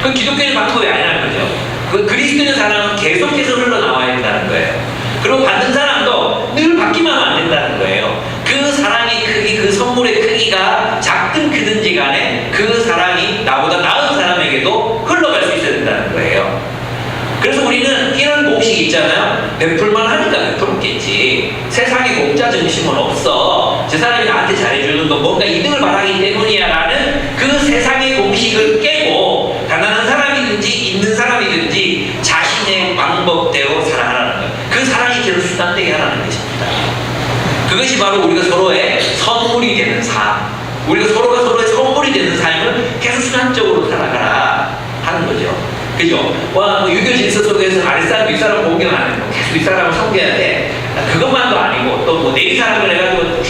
그 기독교의 방법이 아니라는 거죠. 그 그리스도의 사랑은 계속해서 흘러나와야 된다는 거예요. 그리고 받는 사람도 늘 받기만 하면 안 된다는 거예요. 그 사랑의 크기, 그 선물의 크기가 작든 크든지 간에 그 사랑이 나보다 나은 사람에게도 흘러갈 수 있어야 된다는 거예요. 그래서 우리는 이런 공식이 있잖아요. 베풀만 하니까 베풀었겠지. 세상에 공짜 정신은 없어. 저 사람이 나한테 잘해주는 건 뭔가 이득을 바라기 때문이야 라는 그 세상의 공식을 깨고, 가난한 사람이든지 있는 사람이든지 자신의 방법대로 사랑하라는 거예요. 그 사랑이 계속 수단되게 하라는 것입니다. 그것이 바로 우리가 서로의 선물이 되는 삶, 우리가 서로가 서로의 선물이 되는 삶을 계속 수단적으로 살아가라 하는 거죠. 그죠? 유교 질서 속에서 아랫사람, 윗사람 공경 안 하고 계속 윗사람을 섬겨야 돼. 그것만도 아니고, 또 뭐 내리사람을 해가지고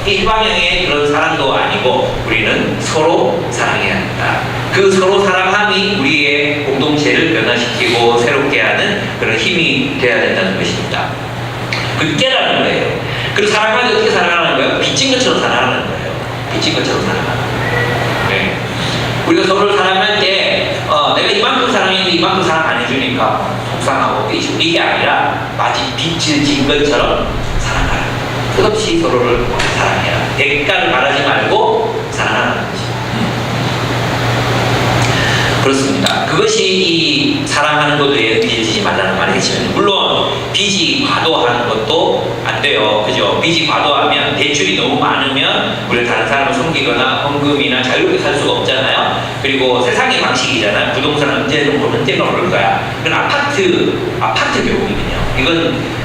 일방향의 그런 사랑도 아니고, 우리는 서로 사랑해야 한다. 그 서로 사랑함이 우리의 공동체를 변화시키고 새롭게 하는 그런 힘이 되어야 된다는 것입니다. 그 깨라는 거예요. 그리고 사랑할 때 어떻게 사랑하는 거예요? 빚진 것처럼 사랑하는 거예요. 빚진 것처럼 사랑하는 거예요. 네. 우리가 서로를 사랑할 때 내가 이만큼 사랑했는데 이만큼 사랑 안 해주니까 속상하고 이게 아니라 마치 빚을 진 것처럼 사랑하라. 끝없이 서로를 사랑해라. 대가를 바라지 말고 사랑하라는 거지. 그렇습니다. 그것이 이 사랑하는 것 외에 빚을 지지 말라는 말이겠지만, 물론 빚이 과도하는 것도 안 돼요. 그죠? 빚이 과도하면, 대출이 너무 많으면 우리가 다른 사람을 섬기거나 헌금이나 자유롭게 살 수가 없잖아요. 그리고 세상의 방식이잖아요. 부동산 언제는 오를 거야. 이건 아파트 교육이거든요. 이건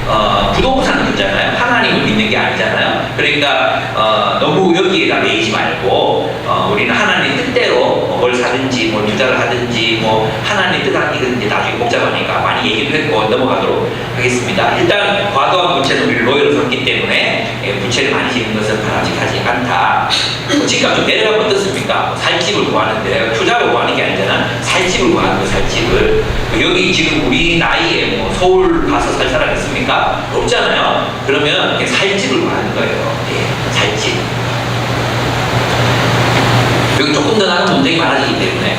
부동산 문제잖아요. 하나님을 믿는 게 아니잖아요. 그러니까 너무 여기에다 매이지 말고 우리는 하나님 뜻대로 뭘 사든지 뭘 투자를 하든지 뭐 하나님 뜻 이건 이제 나중에 복잡하니까 많이 얘기도 했고 넘어가도록 하겠습니다. 일단 과도한 부채는 우리를 노예로 삼기 때문에 부채를 많이 지는 것은 바람직하지 않다. 집값 좀 내려가면 어떻습니까? 살 집을 구하는데 내가 투자로 구하는 게 아니잖아. 살 집을 구하는 거, 살 집을. 여기 지금 우리 나이에 뭐 서울 가서 살 사람 있습니까? 없잖아요. 그러면 살 집을 구하는 거예요. 예, 살 집. 여기 조금 더 나는 문제가 많아지기 때문에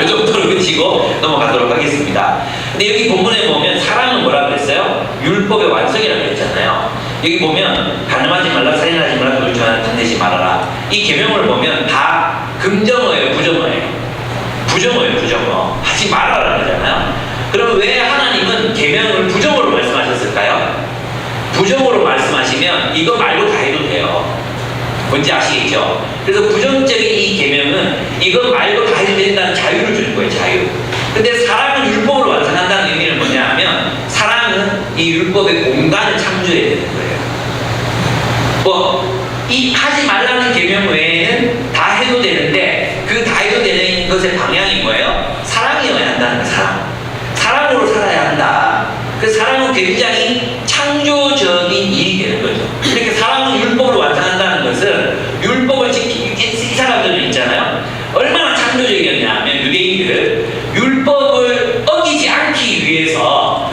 이 정도로 그치고 넘어가도록 하겠습니다. 근데 여기 본문에 보면 사랑은 뭐라 그랬어요? 율법의 완성이라고 그랬잖아요. 여기 보면 간음하지 말라, 살인하지 말라, 돌주하지 말아라. 이 계명을 보면 다 긍정어예요, 부정어예요? 뭔지 아시겠죠? 그래서 부정적인 이 계명은 이거 말고 다 해도 된다는 자유를 주는 거예요, 자유. 근데 사랑은 율법을 완성한다는 의미는 뭐냐 하면 사랑은 이 율법의 공간을 창조해야 되는 거예요. 이 하지 말라는 계명 외에는 다 해도 되는데 그 다 해도 되는 것의 방향이 뭐예요? 사랑이어야 한다는 거예요, 사랑. 사랑으로 살아야 한다. 그 사랑은 굉장히 창조적인 일이 되는 거죠. 이렇게 사랑은 율법을 완성한다는 것은 율법을 지키기 이 사람들은 있잖아요. 얼마나 창조적이었냐 하면 유대인들 율법을 어기지 않기 위해서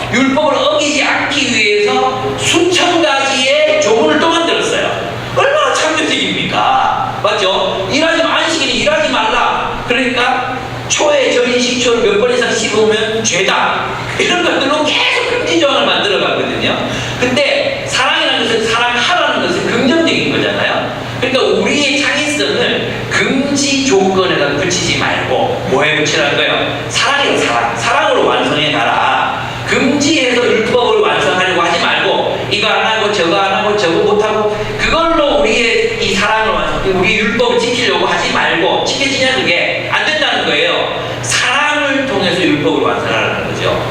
수천 가지의 조문을 또 만들었어요. 얼마나 창조적입니까? 맞죠? 안식일에 일하지 말라. 그러니까 초에 절인 식초를 몇 번 이상 씹으면 죄다. 이런 것들로 계속 금지 조항을 만들어 갔거든요. 근데 사랑이라는 것은 사랑하라는 것은 긍정적인 거잖아요. 그러니까 우리의 창의성을 금지 조건에다 붙이지 말고 뭐에 붙이라는 거예요? 사랑으로 완성해 가라. 금지해서 율법을 완성하려고 하지 말고 이거 안 하고 저거 안 하고 저거 못 하고 그걸로 우리의 이 사랑을 우리 율법을 지키려고 하지 말고 지켜지냐 그게 안 된다는 거예요. 사랑을 통해서 율법을 완성하라는 거죠.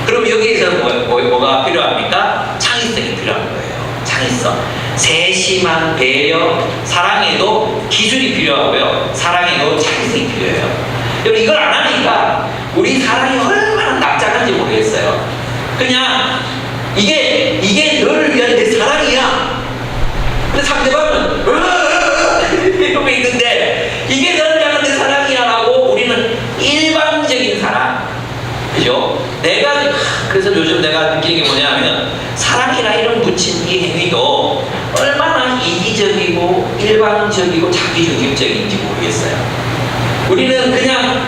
그럼 여기에서 뭐가 필요합니까? 창의성이 필요한 거예요. 창의성. 세심한 배려, 사랑에도 기술이 필요하고요. 사랑에도 창의성이 필요해요. 여러분 이걸 안 하니까 우리 사랑이 얼마나 납작한지 모르겠어요. 그냥 이게 너를 위한 내 사랑이야. 근데 상대방은 이러고 있는데 이게 너를 위한 내 사랑이야 라고 우리는 일방적인 사랑, 그죠? 그래서 요즘 내가 느끼는 게 뭐냐면 사랑이라 이름 붙인 이 행위도 얼마나 이기적이고 일방적이고 자기중심적인지 모르겠어요. 우리는 그냥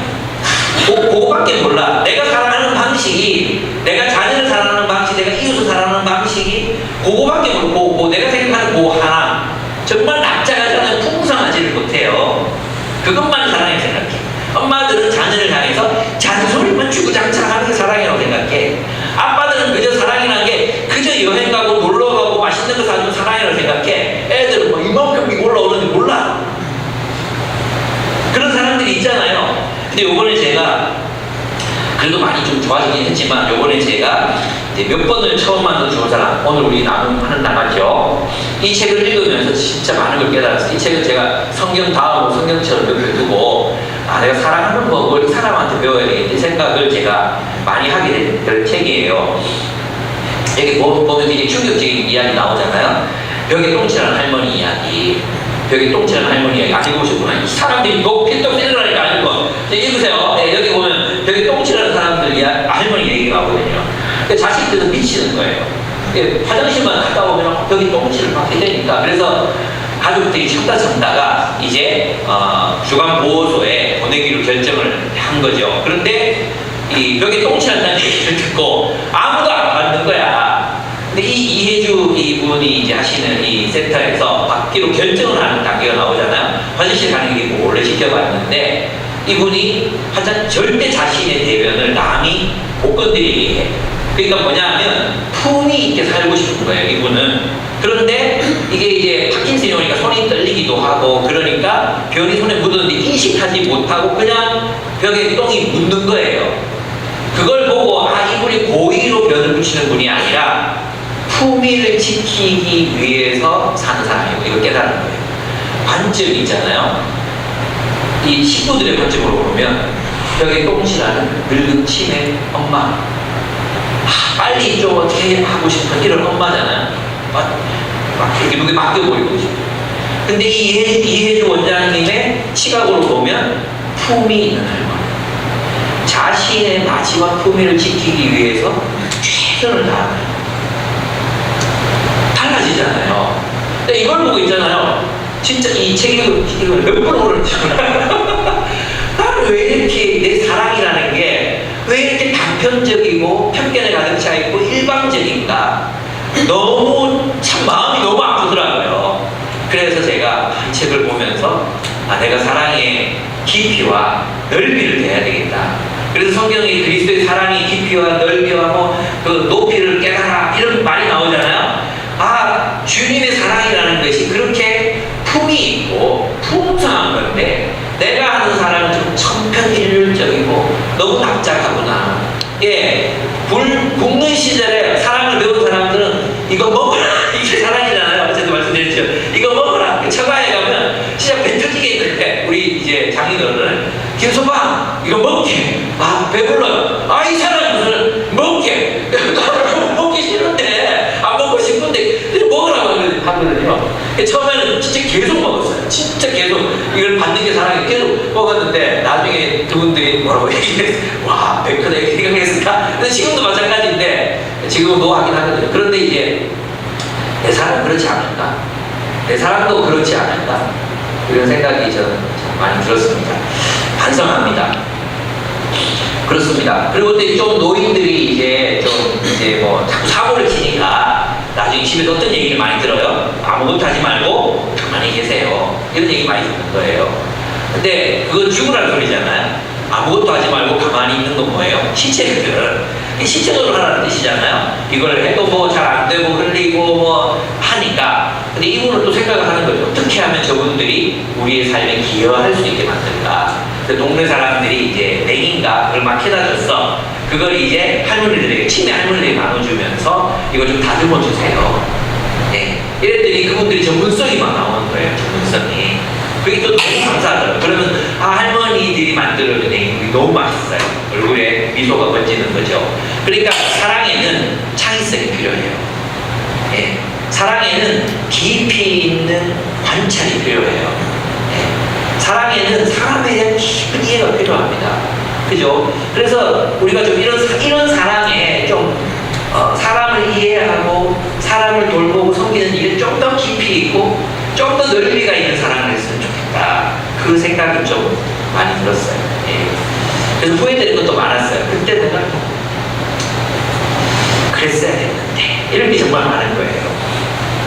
그거밖에 몰라. 내가 사랑하는 방식이, 내가 자녀를 사랑하는 방식, 내가 이웃을 사랑하는 방식이 그거밖에 모르고 내가 생각하는 그거 하나 정말 납작하잖아요. 풍성하지를 못해요. 그것만 사랑이라고 생각해. 엄마들은 자녀를 향해서 잔소리만 주구장창하는 게 사랑이라고 생각해. 아빠들은 그저 사랑이라는 게 그저 여행 가고 놀러 가고 맛있는 거 사주는 사랑이라고 생각해. 애들은 뭐 이만큼 올라오는지 몰라. 그런 사람들이 있잖아요. 근데 요번에 제가 그래도 많이 좀 좋아지긴 했지만 요번에 제가 이제 몇 번을 처음 만든 좋은 사람, 오늘 우리 나눔하는 나가죠. 이 책을 읽으면서 진짜 많은 걸 깨달았어요. 이 책은 제가 성경 다음으로 성경처럼 옆에 두고 내가 사랑하는 법을 이 사람한테 배워야 되겠지 생각을 제가 많이 하게 된 그런 책이에요. 여기 보면 이제 충격적인 이야기 나오잖아요. 벽에 똥칠하는 할머니 이야기. 벽에 똥칠하는 할머니 이야기 안 읽어보셨구나. 이 사람들이 필떡 때리라니까 안 읽어. 읽으세요. 네, 여기 보면 벽에 똥칠하는 사람들 할머니 얘기가 나오거든요. 자식들은 미치는 거예요. 화장실만 갔다 오면 벽에 똥칠을 받게 되니까. 그래서 가족들이 참다가 이제 주간보호소에 보내기로 결정을 한 거죠. 그런데 이 벽에 똥칠한다는 얘기를 듣고 아무도 안 받는 거야. 근데 이해주 이분이 이제 하시는 이 센터에서 받기로 결정을 하는 단계가 나오잖아요. 화장실 가는 게 몰래 지켜봤는데 이분이 절대 자신의 대변을 남이 못 건드리게 해. 그러니까 뭐냐면 품위 있게 살고 싶은 거예요, 이분은. 그런데 이게 이제 파킨슨이 오니까 손이 떨리기도 하고 그러니까 변이 손에 묻었는데 인식하지 못하고 그냥 벽에 똥이 묻는 거예요. 그걸 보고 이분이 고의로 변을 붙이는 분이 아니라 품위를 지키기 위해서 사는 사람이고 이걸 깨달은 거예요. 관점이 있잖아요. 이 식구들의 관점으로 보면 벽에 똥칠하는 늙은 치매 엄마, 빨리 좀 어떻게 하고 싶은 이런 엄마잖아요. 막 이렇게 눈에 맡겨버리고 싶어. 근데 이해주 원장님의 시각으로 보면 품위 있는 할머니, 자신의 마지막 품위를 지키기 위해서 최선을 다하는 달라지잖아요. 근데 이걸 보고 있잖아요. 진짜 이 책을 몇 번 오른지 나는 왜 이렇게 내 사랑이라는 게 왜 이렇게 단편적이고 편견에 가득 차 있고 일방적인가? 너무 참 마음이 너무 아프더라고요. 그래서 제가 이 책을 보면서 내가 사랑의 깊이와 넓이를 대해야 되겠다. 그래서 성경에 그리스도의 사랑의 깊이와 넓이와 그 높이를 깨달아 이런 말이 나오잖아요. 주님의 사랑이라는 것이 그렇게 품위 편일률적이고 너무 납작하구나. 예, 굶는 시절에 사랑을 배운 사람들은 이거 먹어라 이게 사랑이잖아요. 어제도 말씀드렸죠. 이거 먹어라. 처가에 가면 진짜 배 터지겠는데 우리 이제 장인어른은 김소방 이거 먹게. 아 배불러요. 아 이 사람 무슨 먹게. 먹기 싫은데 안 먹고 싶은데 먹으라고 하거든요. 처음에는 진짜 계속 먹었어요. 진짜 계속 이걸 받는 게 사랑이 계속 먹었는데 나중에 그분들이 뭐라고 얘기했어요. 와 백크다 이렇게 생각했을까? 근데 지금도 마찬가지인데 지금은 노하긴 하거든요. 그런데 이제 내 사랑 그렇지 않을까? 내 사랑도 그렇지 않을까? 이런 생각이 저는 참 많이 들었습니다. 반성합니다. 그렇습니다. 그리고 또 좀 노인들이 이제 뭐 자꾸 사고를 치니까 나중에 집에서 어떤 얘기를 많이 들어요? 아무것도 하지 말고 가만히 계세요. 이런 얘기 많이 듣는 거예요. 근데 그거 죽으라는 소리잖아요. 아무것도 하지 말고 가만히 있는 건 뭐예요? 시체들은 시체적으로 하라는 뜻이잖아요. 이걸 해도 뭐 잘 안 되고 흘리고 뭐 하니까. 근데 이분은 또 생각을 하는 거죠. 어떻게 하면 저분들이 우리의 삶에 기여할 수 있게 만들까? 그 동네 사람들이 이제 냉인가 그걸 막 해다 줬어. 그걸 이제 할머니들에게 치매 할머니들에게 나눠주면서 이거 좀 다듬어 주세요. 네. 이랬더니 그분들이 전문성이 막 나오는 거예요. 전문성이. 그게 또 너무 감사하더라고요. 그러면 할머니들이 만들어준 냉이 너무 맛있어요. 얼굴에 미소가 번지는 거죠. 그러니까 사랑에는 창의성이 필요해요. 예. 사랑에는 깊이 있는 관찰이 필요해요. 예. 사랑에는 사람에 대한 깊은 이해가 필요합니다. 그죠? 그래서 우리가 좀 이런 사랑에 좀 사람을 이해하고 사람을 돌보고 섬기는 일에 좀 더 깊이 있고 좀 더 넓이가 있는 사랑을 했으면 좋겠다. 그 생각이 좀 많이 들었어요. 예. 그래서 후회되는 것도 많았어요. 그때 내가 그랬어야 됐는데 이런 게 정말 많은 거예요.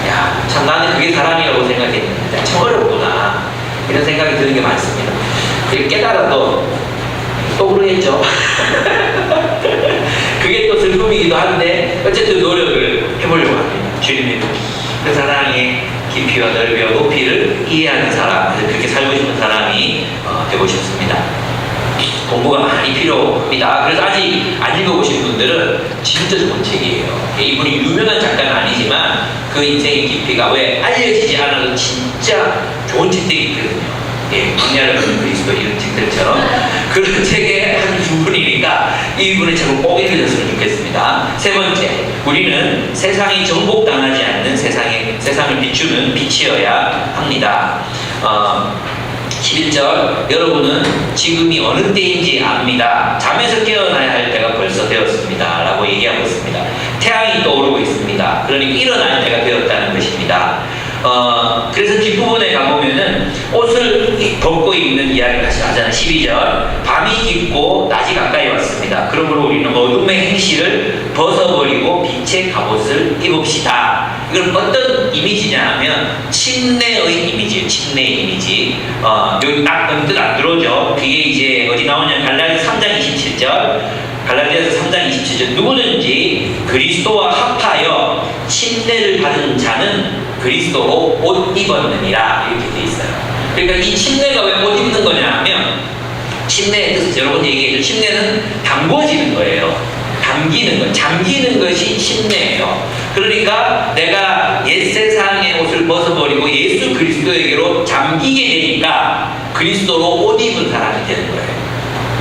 야, 참 나는 그게 사랑이라고 생각했는데 참 어렵구나. 이런 생각이 드는 게 많습니다. 그리고 깨달아도 또 그러겠죠. 그게 또 슬픔이기도 한데 어쨌든 노력을 해보려고 합니다. 주님의 그 사랑의 깊이와 넓이와 높이를 이해하는 사람, 그렇게 살고 싶은 사람이 되고 싶습니다. 공부가 많이 필요합니다. 그래서 아직 안 읽어보신 분들은 진짜 좋은 책이에요. 이분이 유명한 작가는 아니지만 그 인생의 깊이가 왜 알려지지 않아도 진짜 좋은 책들이 있거든요. 예, 광야를 걷는 그리스도 이런 책들처럼 그런 책의 한 부분이니까 이 부분을 자꾸 꼭 읽으셨으면 좋겠습니다. 세 번째, 우리는 세상이 정복당하지 않는 세상을 비추는 빛이어야 합니다. 11절, 여러분은 지금이 어느 때인지 압니다. 잠에서 깨어나야 할 때가 벌써 되었습니다. 라고 얘기하고 있습니다. 태양이 떠오르고 있습니다. 그러니까 일어날 때가 되었다는 것입니다. 그래서 뒷부분에 가보면은 옷을 벗고 입는 이야기를 하잖아요. 12절. 밤이 깊고 낮이 가까이 왔습니다. 그러므로 우리는 어둠의 행실을 벗어버리고 빛의 갑옷을 입읍시다. 이건 어떤 이미지냐 하면 침례의 이미지예요. 침례의 이미지. 여기 딱 언뜻 안 들어오죠. 그게 이제 어디 나오냐면 갈라디아서 3장 27절. 갈라디아서 3장 27절. 누구든지 그리스도와 합하여 침례를 받은 자는 그리스도로 옷 입었느니라 이렇게 돼 있어요. 그러니까 이 침례가 왜 옷 입는 거냐 하면 침례의 뜻은 여러 번 얘기했죠. 침례는 담궈지는 거예요. 담기는 거, 잠기는 것이 침례예요. 그러니까 내가 옛세상의 옷을 벗어버리고 예수 그리스도에게로 잠기게 되니까 그리스도로 옷 입은 사람이 되는 거예요.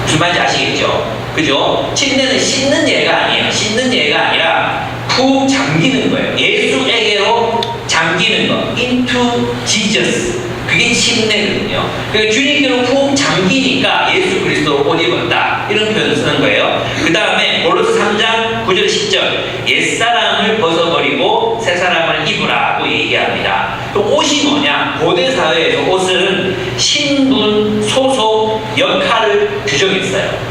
무슨 말인지 아시겠죠? 그죠? 침례는 씻는 예가 아니에요. 씻는 예가 아니라 푹 잠기는 거예요. 예수에게로 잠기는 거. into Jesus. 그게 침례거든요. 그러니까 주님께로 푹 잠기니까 예수 그리스도로 옷 입었다. 이런 표현을 쓰는 거예요. 그 다음에 골로새 3장 9절 10절. 옛사람을 벗어버리고 새사람을 입으라고 얘기합니다. 또 옷이 뭐냐? 고대 사회에서 옷은 신분, 소속, 역할을 규정했어요.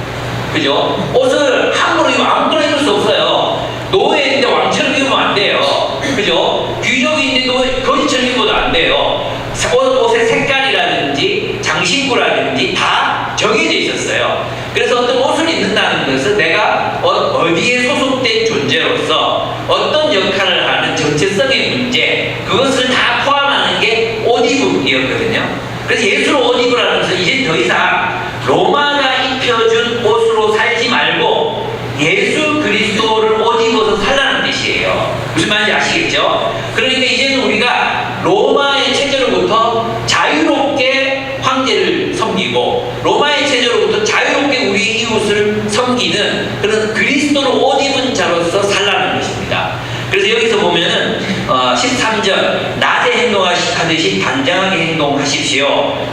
그죠? 옷을 함부로 입으면 아무거나 입을 수 없어요. 노예인데 왕처럼 입으면 안 돼요. 그죠? 귀족인데 거지처럼 입어도 안 돼요. 옷의 색깔이라든지 장신구라든지 다 정해져 있었어요. 그래서 어떤 옷을 입는다는 것은 내가 어디에 소속된 존재로서 어떤 역할을 하는 정체성의 문제, 그것을 다 포함하는 게 옷 입음이었거든요. 그래서 예수로 옷 입으라는 것은 이제 더 이상 로마가 누리고 로마의 체제로부터 자유롭게 우리 이웃을 섬기는 그런 그리스도로 옷 입은 자로서 살라는 것입니다. 그래서 여기서 보면은 13절 낮에 행동하듯이 단정하게 행동하십시오.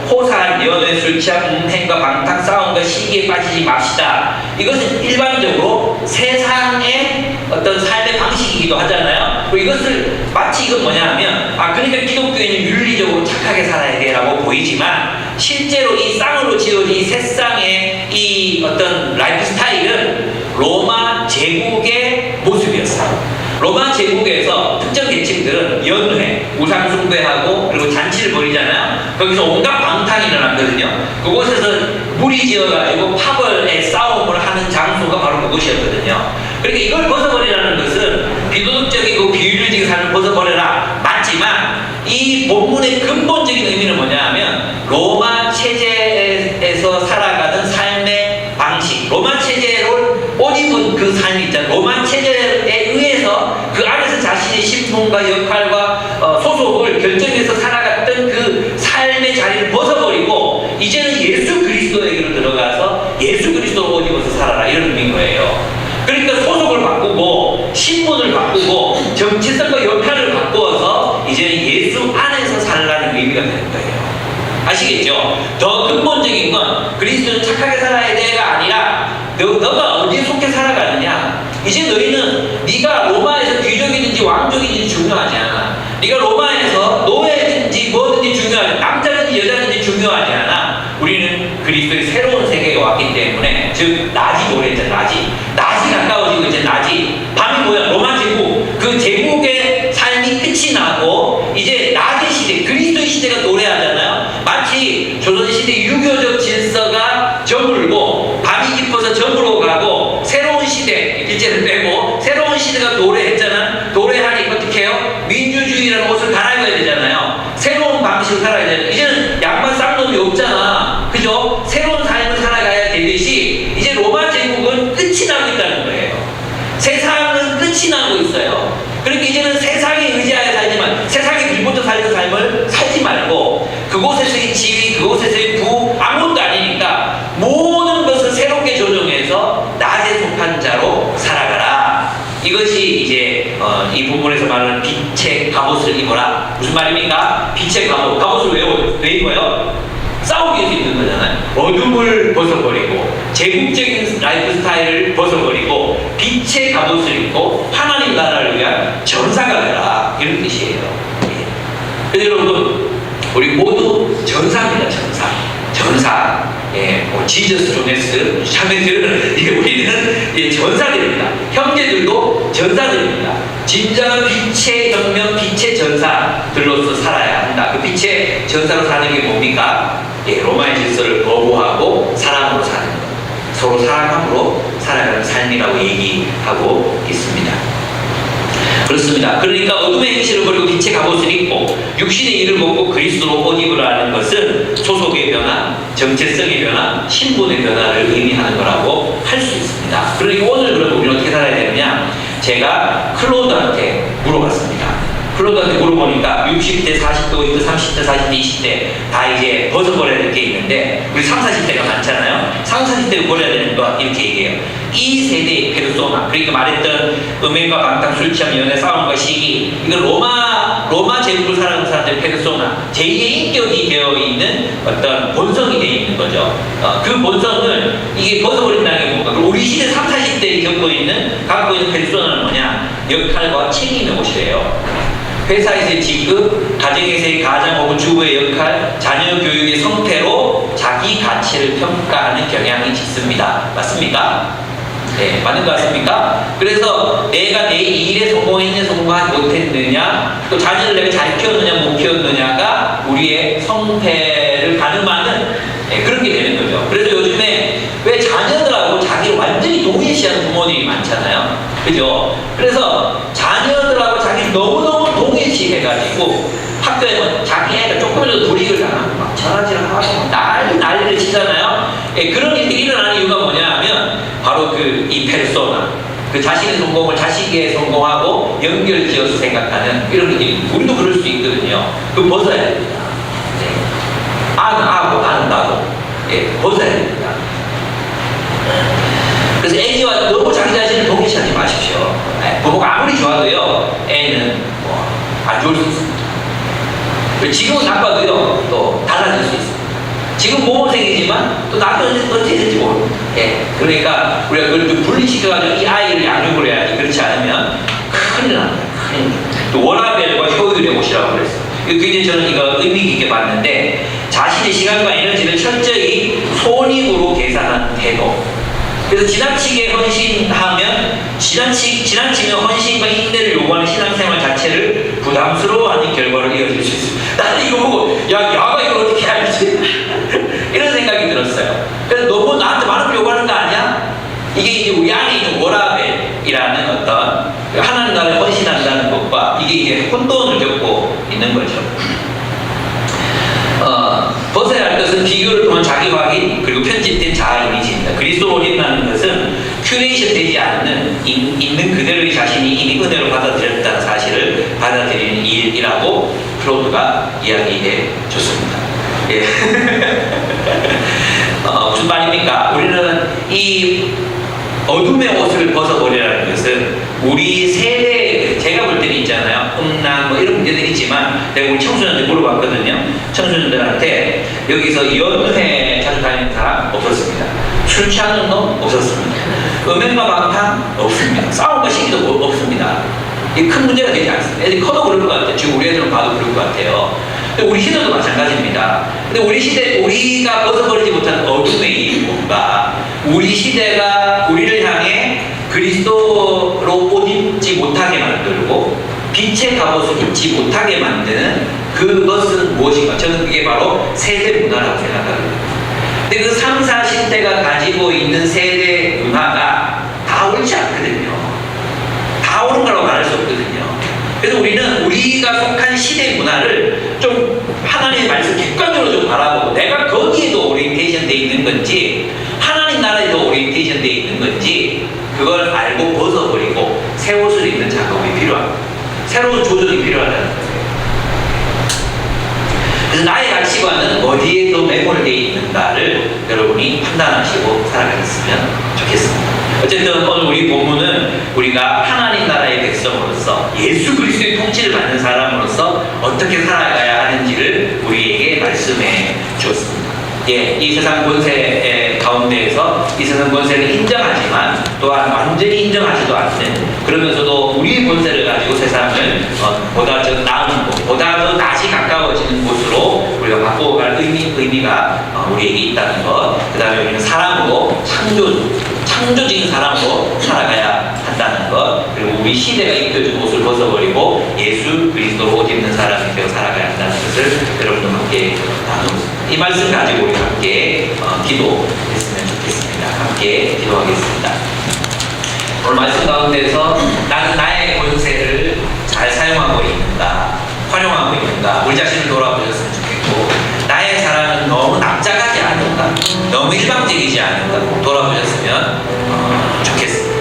호사한 연회, 술 취한 음행과 방탕, 싸움과 시기에 빠지지 맙시다. 이것은 일반적으로 세상의 어떤 삶의 방식이기도 하잖아요. 이것을 마치 이건 뭐냐 하면 그러니까 기독교인은 윤리적으로 착하게 살아야 돼라고 보이지만 실제로 이 쌍으로 지어진 이 세상의 이 어떤 라이프 스타일은 로마 제국의 모습이었어요. 로마 제국에서 특정 계층들은 연회, 우상 숭배하고 그리고 잔치를 벌이잖아요. 거기서 온갖 방탕이 일어났거든요. 그곳에서 무리 지어가지고 파벌의 싸움을 하는 장소가 바로 그곳이었거든요. 그러니까 이걸 벗어버리라는 것은 비도덕적이고 비윤리적인 삶을 벗어버려라 맞지만 이 본문의 근본적인 의미는 뭐냐 하면 로마 체제에서 살아가는 삶의 방식, 로마 체제로 옷 입은 그 삶이 있잖아요. 로마 체제에 의해서 그 안에서 자신의 신분과 역할과 소속을 결정해서 살아갔던 그 삶의 자리를 벗어버리고 이제는 예수 그리스도에게로 들어가서 예수 그리스도로 옷 입어서 살아라 이런 의미인 거예요. 그러니까 소속을 바꾸고 신분을 바꾸고 정체성과 역할을 바꾸어서 이제는 예수 안에서 살라는 의미가 되는 거예요. 아시겠죠? 더 근본적인 건 그리스도는 착하게 살아야 돼가 아니라 너가 어디에 속해 살아가느냐. 이제 너희는 네가 로마에서 귀족이든지 왕족이든지 중요하지 않아. 네가 로마에서 노예든지 뭐든지 중요하지, 남자든지 여자든지 중요하지 않아. 우리는 그리스도의 새로운 세계에 왔기 때문에, 즉 낮이 오래잖아. 낮이 가까워지고 이제 낮이 밤이 뭐야? 로마 제국, 그 제국의 삶이 끝이 나고 이제 낮의 시대, 그리스도의 시대가 노래하잖아요. 마치 조선시대 유교적 질서가 저물고 밤이 깊어서 저물어 가고 새로운 시대, 일제를 빼고 새로운 시대가 노래했잖아. 노래하니 어떻게 해요? 민주주의라는 옷을 갈아입어야 되잖아요. 새로운 방식으로 살아야 되잖아요. 이제는 양반 쌍놈이 없잖아. 그죠? 새로운 삶을 살아가야 되듯이 이제 로마 제국은 끝이 나고 있다는 거예요. 세상은 끝이 나고 있어요. 그러니까 이제는 세상에 의지하여 살지만 세상에 빌붙어 살던 삶을 살지 말고 그곳에서의 지위, 그곳에서의 부 아무것도 아니니까 모든 것을 새롭게 조정해서 낮에 속한 자로 살아가라. 이것이 이제 이 본문에서 말하는 빛의 갑옷을 입어라. 무슨 말입니까? 빛의 갑옷. 갑옷을 왜 입어요? 싸우기 위해서 입는 거잖아요. 어둠을 벗어버리고 제국적인 라이프 스타일을 벗어버리고 빛의 갑옷을 입고 하나님 나라를 위한 전사가 되라. 이런 뜻이에요. 그래서 여러분 우리 모두 전사입니다. 전사. 지저스, 조네스, 차메스, 우리는 전사들입니다. 형제들도 전사들입니다. 진정한 빛의 혁명, 빛의 전사들로서 살아야 한다. 그 빛의 전사로 사는 게 뭡니까? 로마의 질서를 거부하고 사랑으로 사는 것. 서로 사랑함으로 살아가는 삶이라고 얘기하고 있습니다. 그렇습니다. 그러니까 어둠의 행실을 버리고 빛의 갑옷을 입고 육신의 일을 벗고 그리스도로 옷 입으라는 것은 소속의 변화, 정체성의 변화, 신분의 변화를 의미하는 거라고 할 수 있습니다. 그러니까 오늘 그러면 우리는 어떻게 살아야 되느냐? 제가 클로드한테 물어봤습니다. 클로드한테 물어보니까 60대, 40대, 50대, 30대, 40대, 20대 다 이제 벗어버려야 될 게 있는데 우리 30, 40대가 많잖아요. 30, 40대를 버려야 되는 거 이렇게 얘기해요. 이 세대의 페르소나, 그러니까 말했던 음행과 방탕, 술 취함, 연애, 싸움과 시기, 이건 로마 제국을 살아가는 사람들의 페르소나, 제2의 인격이 되어 있는 어떤 본성이 되어 있는 거죠. 그 본성을 이게 벗어버린다는 게 뭔가? 우리 시대 30, 40대에 갖고 있는 페르소나는 뭐냐? 역할과 책임의 옷이래요. 회사에서의 직급, 가정에서의 가장 혹은 주부의 역할, 자녀 교육의 성패로 자기 가치를 평가하는 경향이 짙습니다. 맞습니까? 네, 맞는 것 같습니까? 그래서 내가 내 일에 성공했느냐 성공하지 못했느냐, 또 자녀를 내가 잘 키웠느냐 못 키웠느냐가 우리의 성패를 가늠하는 그런 게 되는 거죠. 그래서 요즘에 왜 자녀들하고 자기를 완전히 동일시하는 부모님이 많잖아요. 그죠? 그래서 자녀들하고 자기를 너무너무 동일시해가지고 학교에 자기 애가 조금이라도 불이익을 당하고 막 전화질을 하고 난리를 치잖아요. 그런 일들이 일어나는 이유가 뭐냐 하면 바로 이 페르소나, 그 자신의 성공을 자식의 성공하고 연결지어서 생각하는 이런 일이 우리도 그럴 수 있거든요. 그거 벗어야 됩니다. 네. 나는 나고 벗어야 됩니다. 그래서 애기와 너무 자기 자신을 동일시하지 마십시오. 부모가 아무리 좋아도요, 애는 안 좋을 수 있습니다. 지금은 나빠도요, 또 달라질 수 있습니다. 지금 모범생이지만 또 나도 어떻게 될지 모릅니다. 그러니까 우리가 그걸 좀 분리시켜가지고 이 아이를 양육을 해야지. 그렇지 않으면 큰일 납니다. 큰일. 또 워라밸과 효율의 옷이라고 그랬어요. 굉장히 저는 이거 의미 깊게 봤는데, 자신의 시간과 에너지를 철저히 손익으로 계산한 태도. 그래서 지나치게 헌신하면 지나치면 헌신과 인내를 요구하는 신앙생활 자체를 부담스러워하는 결과로 이어질 수 있습니다. 나는 이거 보고 야가 이걸 어떻게 알지? 이런 생각이 들었어요. 그래서 너무 나한테 많은 걸 요구하는 거 아니야? 이게 이제 우리 안에 있는 워라벨이라는 어떤 하나님 나라에 헌신한다는 것과 이게 혼돈을 겪고 있는 거죠. 벗어야 할 것은 비교를 통한 자기 확인 그리고 편집된 자아 이미지입니다. 그리스도로 올인하는 것은 큐레이션 되지 않는 있는 그대로의 자신이 이미 은혜로 받아들였다는 사실을 받아들이는 일이라고 프로드가 이야기해 줬습니다. 무슨 말입니까? 우리는 이 어둠의 옷을 벗어버리라는 것은 우리 세대, 제가 볼 때는 있잖아요. 음란 뭐 이런 문제들이 있지만 내가 우리 청소년들 물어봤거든요. 청소년들한테 여기서 연회 자주 다니는 사람 없었습니다. 술 취하는 놈 없었습니다. 음행과 방탕 없습니다. 싸움과 시기도 없습니다. 이게 큰 문제가 되지 않습니다. 애들이 커도 그럴 것 같아요. 지금 우리 애들은 봐도 그럴 것 같아요. 근데 우리 시대도 마찬가지입니다. 근데 우리 시대, 우리가 벗어버리지 못한 어둠의 이유 뭔가, 우리 시대가 우리를 향해 그리스도로 옷 입지 못하게 만들고 빛의 갑옷을 입지 못하게 만드는 그것은 무엇인가? 저는 그게 바로 세대 문화라고 생각합니다. 근데 그 3, 40대가 가지고 있는 세대 문화가 다 옳지 않거든요. 다 옳은 거라고 말할 수 없거든요. 그래서 우리는 우리가 속한 시대 문화를 좀 하나님의 말씀 객관적으로 좀 바라보고, 내가 거기에도 오리엔테이션 돼 있는 건지 하나님 나라에도 오리엔테이션 돼 있는 건지 그걸 알고 벗어버리고 새 옷을 입는 작업이 필요합니다. 새로운 조정이 필요하다는 거예요. 그래서 나의 가치관은 어디에 더 매몰되어 있는가를 여러분이 판단하시고 살아가셨으면 좋겠습니다. 어쨌든 오늘 우리 본문은 우리가 하나님 나라의 백성으로서 예수 그리스도의 통치를 받는 사람으로서 어떻게 살아가야 하는지를 우리에게 말씀해 주었습니다. 이 세상 권세 가운데에서 이 세상 권세를 인정하지만 또한 완전히 인정하지도 않는, 그러면서도 우리의 권세를 가지고 세상을 보다 더 나은 곳, 보다 더 다시 가까워지는 곳으로 우리가 바꿔갈 의미가 우리에게 있다는 것. 그 다음에 우리는 사람으로 창조적인 사람으로 살아가야 한다는 것. 그리고 우리 시대가 입혀준 옷을 벗어버리고 예수 그리스도로 옷 입는 사람이 되어 살아가야 한다는 것을 여러분과 함께 나누었습니다. 이 말씀 가지고 우리 함께 기도했으면 좋겠습니다. 함께 기도하겠습니다. 오늘 말씀 가운데서 나는 나의 권세를 잘 사용하고 있는가, 활용하고 있는가, 우리 자신을 돌아보셨으면 좋겠고, 나의 사랑은 너무 납작하지 않은가, 너무 일방적이지 않은가 돌아보셨으면 좋겠습니다.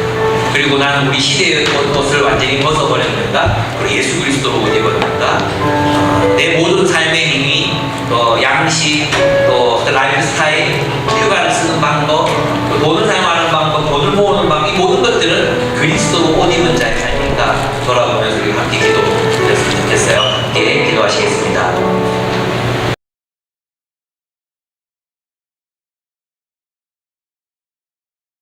그리고 나는 우리 시대의 옷을 완전히 벗어버렸는가, 우리 예수 그리스도로 옷 입었는가, 내 모든 삶의 힘이, 또 양식, 또 라이프 스타일, 휴가를 쓰는 방법, 또 돈을 사용하는 방법, 돈을 모으는 방법, 이 모든 것들은 그리스도로